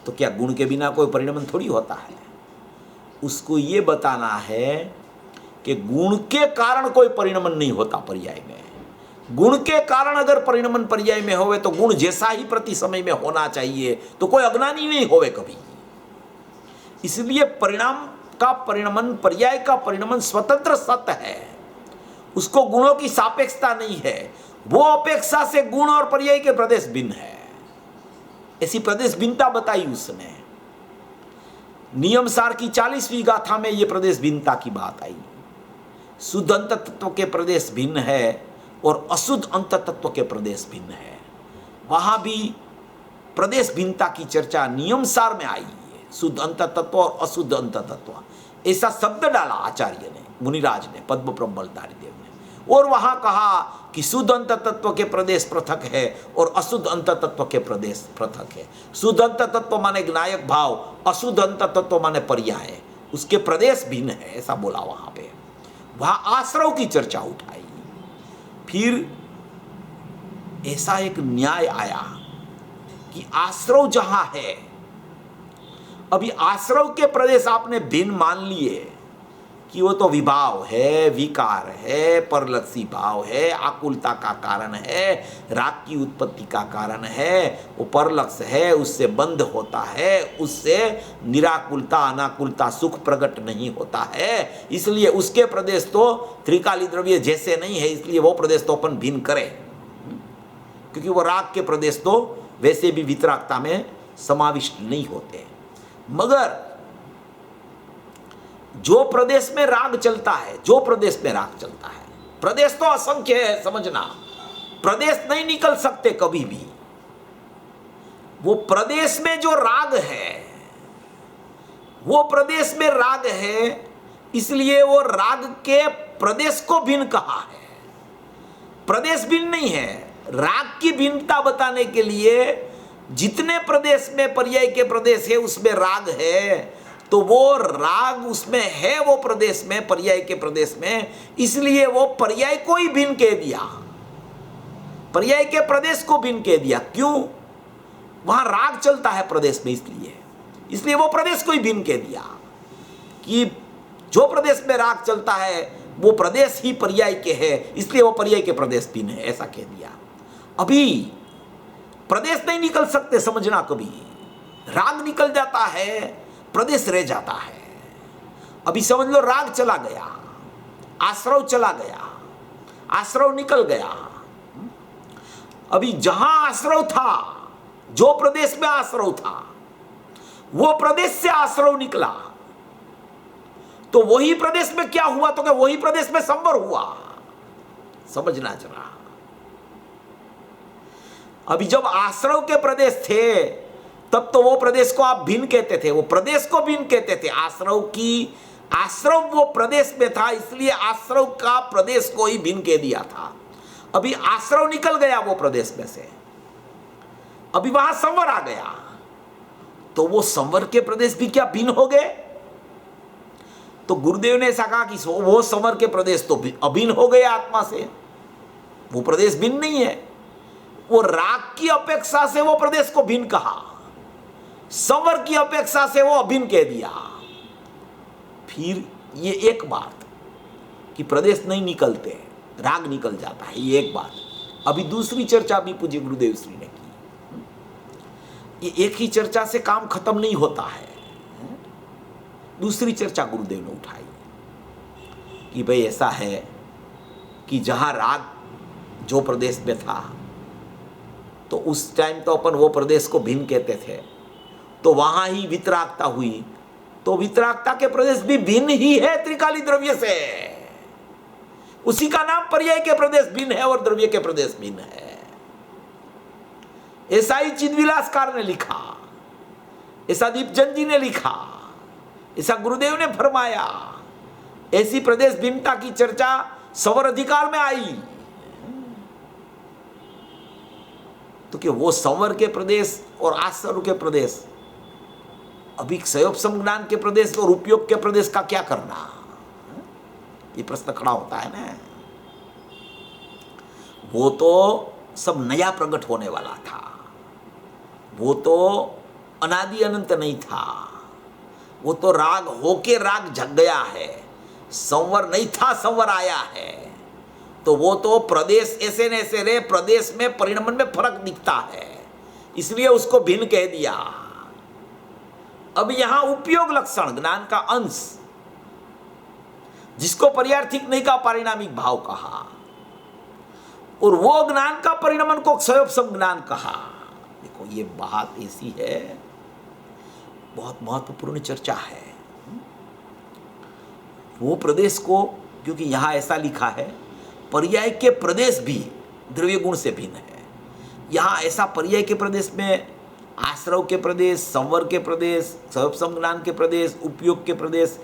तो क्या गुण के बिना कोई परिणमन थोड़ी होता है? उसको ये बताना है कि गुण के कारण कोई परिणमन नहीं होता पर्याय में। गुण के कारण अगर परिणमन पर्याय में होवे तो गुण जैसा ही प्रति समय में होना चाहिए, तो कोई अज्ञानी नहीं होवे कभी। इसलिए परिणाम का परिणमन, पर्याय का परिणमन स्वतंत्र सत्य है, उसको गुणों की सापेक्षता नहीं है। वो अपेक्षा से गुण और पर्याय के प्रदेश भिन्न है, ऐसी प्रदेश भिन्नता बताई उसने। नियम सार की 40वीं गाथा में ये प्रदेश भिन्नता की बात आई। शुद्ध अंत तत्व के प्रदेश भिन्न है और अशुद्ध अंत तत्व के प्रदेश भिन्न है। वहां भी प्रदेश भिन्नता की चर्चा नियम सार में आई है, शुद्ध अंत तत्व और अशुद्ध अंत तत्व, ऐसा शब्द डाला आचार्य ने, मुनिराज ने, पद्म ब्रह्मचारी देव ने। और वहां कहा कि शुद्ध अंत तत्व के प्रदेश पृथक है और अशुद्ध अंत तत्व के प्रदेश पृथक है। शुद्ध अंत तत्व माने ज्ञायक भाव, अशुद्ध अंत तत्व माने पर्याय, उसके प्रदेश भिन्न है, ऐसा बोला वहां पे। वहां आश्रव की चर्चा उठाई। फिर ऐसा एक न्याय आया कि आश्रव जहां है, अभी आश्रव के प्रदेश आपने भिन्न मान लिए कि वो तो विभाव है, विकार है, परलक्षी भाव है, आकुलता का कारण है, राग की उत्पत्ति का कारण है, वो परलक्ष है, उससे बंध होता है, उससे निराकुलता अनाकुलता सुख प्रकट नहीं होता है, इसलिए उसके प्रदेश तो त्रिकाली द्रव्य जैसे नहीं है, इसलिए वो प्रदेश तो अपन भिन्न करें, क्योंकि वो राग के प्रदेश तो वैसे भी वितरागता में समाविष्ट नहीं होते। मगर जो प्रदेश में राग चलता है, जो प्रदेश में राग चलता है, प्रदेश तो असंख्य है, समझना, प्रदेश नहीं निकल सकते कभी भी। वो प्रदेश में जो राग है, वो प्रदेश में राग है, इसलिए वो राग के प्रदेश को भिन्न कहा है। प्रदेश भिन्न नहीं है, राग की भिन्नता बताने के लिए जितने प्रदेश में पर्याय के प्रदेश है उसमें राग है, तो वो राग उसमें है, वो प्रदेश में, पर्याय के प्रदेश में, इसलिए वो पर्याय को ही भिन्न कह दिया, पर्याय के प्रदेश को भिन्न कह दिया। क्यों? वहां राग चलता है प्रदेश में, इसलिए वो प्रदेश को ही भिन्न कह दिया कि जो प्रदेश में राग चलता है वो प्रदेश ही पर्याय के है, इसलिए वो पर्याय के प्रदेश भिन्न है, ऐसा कह दिया। अभी प्रदेश नहीं निकल सकते, समझना, कभी राग निकल जाता है, प्रदेश रह जाता है। अभी समझ लो राग चला गया, आश्रव चला गया, आश्रव निकल गया। अभी जहां आश्रव था, जो प्रदेश में आश्रव था, वो प्रदेश से आश्रव निकला, तो वही प्रदेश में क्या हुआ? तो क्या वही प्रदेश में संवर हुआ, समझना जरा। अभी जब आश्रव के प्रदेश थे तब तो वो प्रदेश को आप भिन्न कहते थे, वो प्रदेश को भिन्न कहते थे। आश्रव वो प्रदेश में था, इसलिए आश्रव का प्रदेश को ही भिन्न कह दिया था। अभी आश्रव निकल गया वो प्रदेश में से, अभी वहां संवर आ गया, तो वो संवर के प्रदेश भी क्या भिन्न हो गए? तो गुरुदेव ने ऐसा कहा कि वो संवर के प्रदेश तो अभिन्न हो गए आत्मा से, वो प्रदेश भिन्न नहीं है। वो राग की अपेक्षा से वो प्रदेश को भिन्न कहा, संवर की अपेक्षा से वो अभिन्न कह दिया। फिर ये एक बात कि प्रदेश नहीं निकलते, राग निकल जाता है, ये एक बात। अभी दूसरी चर्चा भी पूज्य गुरुदेव श्री ने की। ये एक ही चर्चा से काम खत्म नहीं होता है। दूसरी चर्चा गुरुदेव ने उठाई कि भाई ऐसा है कि जहां राग जो प्रदेश में था, तो उस टाइम तो अपन वो प्रदेश को भिन्न कहते थे, तो वहां ही वितरागता हुई, तो वितरागता के प्रदेश भी भिन्न ही है त्रिकाली द्रव्य से। उसी का नाम पर्याय के प्रदेश भिन्न है और द्रव्य के प्रदेश भिन्न है। ऐसा ही चिदविलासकार ने लिखा, ऐसा दीपचंद जी ने लिखा, ऐसा गुरुदेव ने फरमाया। ऐसी प्रदेश भिन्नता की चर्चा सवर अधिकार में आई, तो कि वो संवर के प्रदेश और आश्रव के प्रदेश, अभी क्षयोपशम ज्ञान के प्रदेश और उपयोग के प्रदेश का क्या करना, ये प्रश्न खड़ा होता है ना। वो तो सब नया प्रकट होने वाला था, वो तो अनादि अनंत नहीं था, वो तो राग होके राग जग गया है। संवर नहीं था, संवर आया है। तो वो तो प्रदेश ऐसे न ऐसे रहे, प्रदेश में परिणमन में फर्क दिखता है, इसलिए उसको भिन्न कह दिया। अब यहां उपयोग लक्षण ज्ञान का अंश, जिसको पर्यार्थिक नहीं कहा, पारिणामिक भाव कहा, और वो ज्ञान का परिणमन को क्षयोपशम ज्ञान कहा। देखो ये बात ऐसी है, बहुत महत्वपूर्ण चर्चा है। वो प्रदेश को, क्योंकि यहां ऐसा लिखा है पर्याय के प्रदेश भी द्रव्य गुण से भिन्न है। यहां ऐसा पर्याय के प्रदेश में आश्रव के प्रदेश, संवर के प्रदेश, क्षयोपशम ज्ञान के प्रदेश, उपयोग के प्रदेश,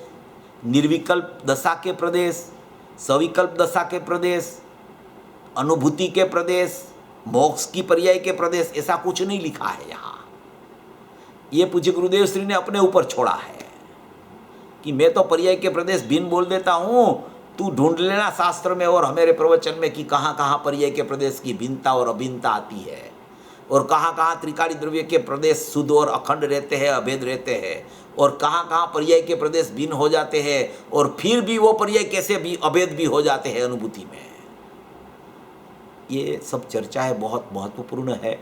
निर्विकल्प दशा के प्रदेश, सविकल्प दशा के प्रदेश, अनुभूति के प्रदेश, मोक्ष की पर्याय के प्रदेश, ऐसा कुछ नहीं लिखा है यहाँ। ये पूज्य गुरुदेव श्री ने अपने ऊपर छोड़ा है कि मैं तो पर्याय के प्रदेश भिन्न बोल देता हूँ, तू ढूंढ लेना शास्त्र में और हमारे प्रवचन में कि कहाँ कहाँ पर्याय के प्रदेश की भिन्नता और अभिन्नता आती है, और कहाँ कहाँ त्रिकाली द्रव्य के प्रदेश शुद्ध और अखंड रहते हैं, अभेद रहते हैं, और कहाँ कहाँ पर्याय के प्रदेश भिन्न हो जाते हैं, और फिर भी वो पर्याय कैसे भी अभेद भी हो जाते हैं अनुभूति में। ये सब चर्चाएं बहुत महत्वपूर्ण है,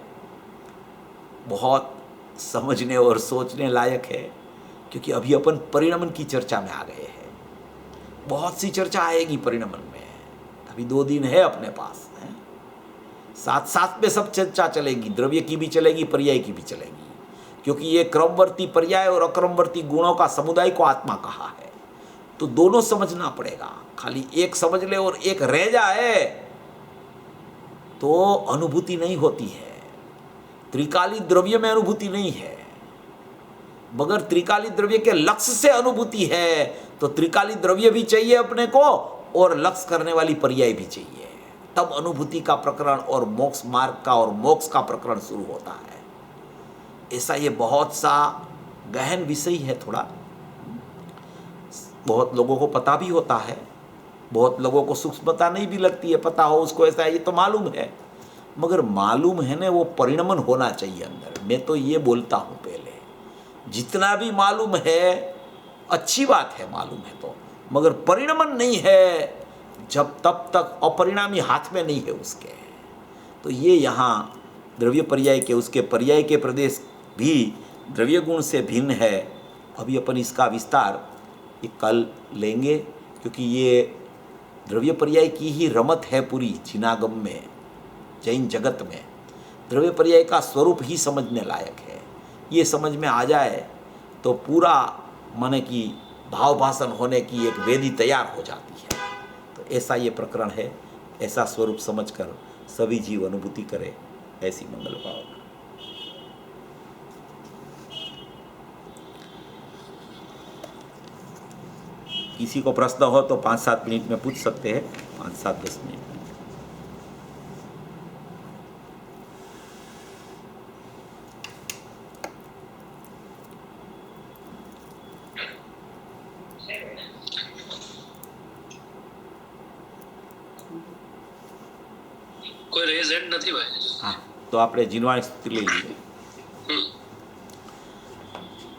बहुत समझने और सोचने लायक है, क्योंकि अभी अपन परिणमन की चर्चा में आ गए हैं। बहुत सी चर्चा आएगी परिणमन में, अभी 2 दिन है अपने पास, है? साथ साथ में सब चर्चा चलेगी, द्रव्य की भी चलेगी, पर्याय की भी चलेगी, क्योंकि ये क्रमवर्ती पर्याय और अक्रमवर्ती गुणों का समुदाय को आत्मा कहा है, तो दोनों समझना पड़ेगा। खाली एक समझ ले और एक रह जाए तो अनुभूति नहीं होती है। त्रिकाली द्रव्य में अनुभूति नहीं है, मगर त्रिकाली द्रव्य के लक्ष्य से अनुभूति है, तो त्रिकाली द्रव्य भी चाहिए अपने को और लक्ष्य करने वाली पर्याय भी चाहिए, तब अनुभूति का प्रकरण और मोक्ष मार्ग का और मोक्ष का प्रकरण शुरू होता है। ऐसा ये बहुत सा गहन विषय है, थोड़ा बहुत लोगों को पता भी होता है, बहुत लोगों को सूक्ष्मता नहीं भी लगती है, पता हो उसको ऐसा ये तो मालूम है, मगर मालूम है ना, वो परिणमन होना चाहिए अंदर। मैं तो ये बोलता हूँ पहले, जितना भी मालूम है अच्छी बात है, मालूम है तो, मगर परिणमन नहीं है जब तब तक अपरिणामी हाथ में नहीं है उसके। तो ये यहाँ द्रव्य पर्याय के, उसके पर्याय के प्रदेश भी द्रव्य गुण से भिन्न है। अभी अपन इसका विस्तार ये कल लेंगे, क्योंकि ये द्रव्य पर्याय की ही रमत है पूरी जिनागम में, जैन जगत में। द्रव्य पर्याय का स्वरूप ही समझने लायक है। ये समझ में आ जाए तो पूरा माने कि भाव भाषण होने की एक वेदी तैयार हो जाती है। तो ऐसा ये प्रकरण है, ऐसा स्वरूप समझकर सभी जीव अनुभूति करें, ऐसी मंगल भावना। किसी को प्रश्न हो तो 5-7 मिनट में पूछ सकते हैं, 5-7-10 मिनट में। કોઈ રેઝ હેન્ડ નથી ભાઈ. હા, તો આપણે જીનવાણી સ્તુતિ લઈ લઈએ.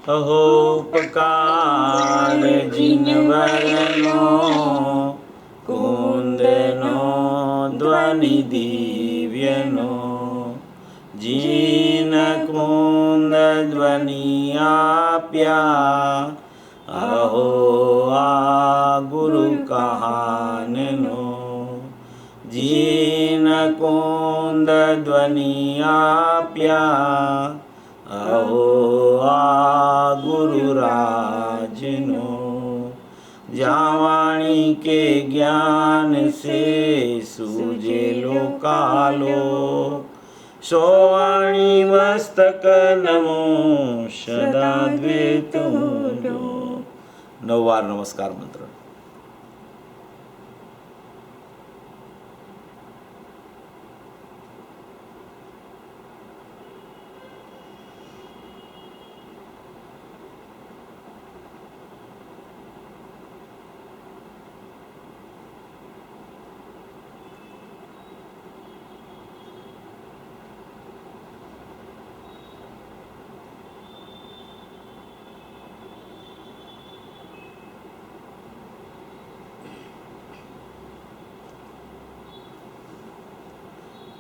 અહો ઉપકાર જીનવરનો કુંદનો ધ્વનિ દિવ્ય રાજનો જીન કુંદ ધ્વનિ આપ્યા અહો આ ગુરુ કહાનનો જીન કુંદ ધ્વનિ આપ્યા અહો આ ગુરુ રાજનો જાવાણી કે જ્ઞાન સે સુજેલો કાલો સોવાણી મસ્તક નમો સદા દ્વેતો 9 વાર નમસ્કાર મંત્ર.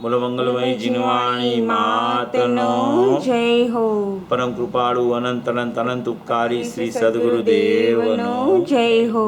બોલો મંગલમય જીનવાણી માતનો જય હો. પરમ કૃપાળુ અનંત અનંત અનંત ઉપકારી શ્રી સદગુરુદેવનો જય હો.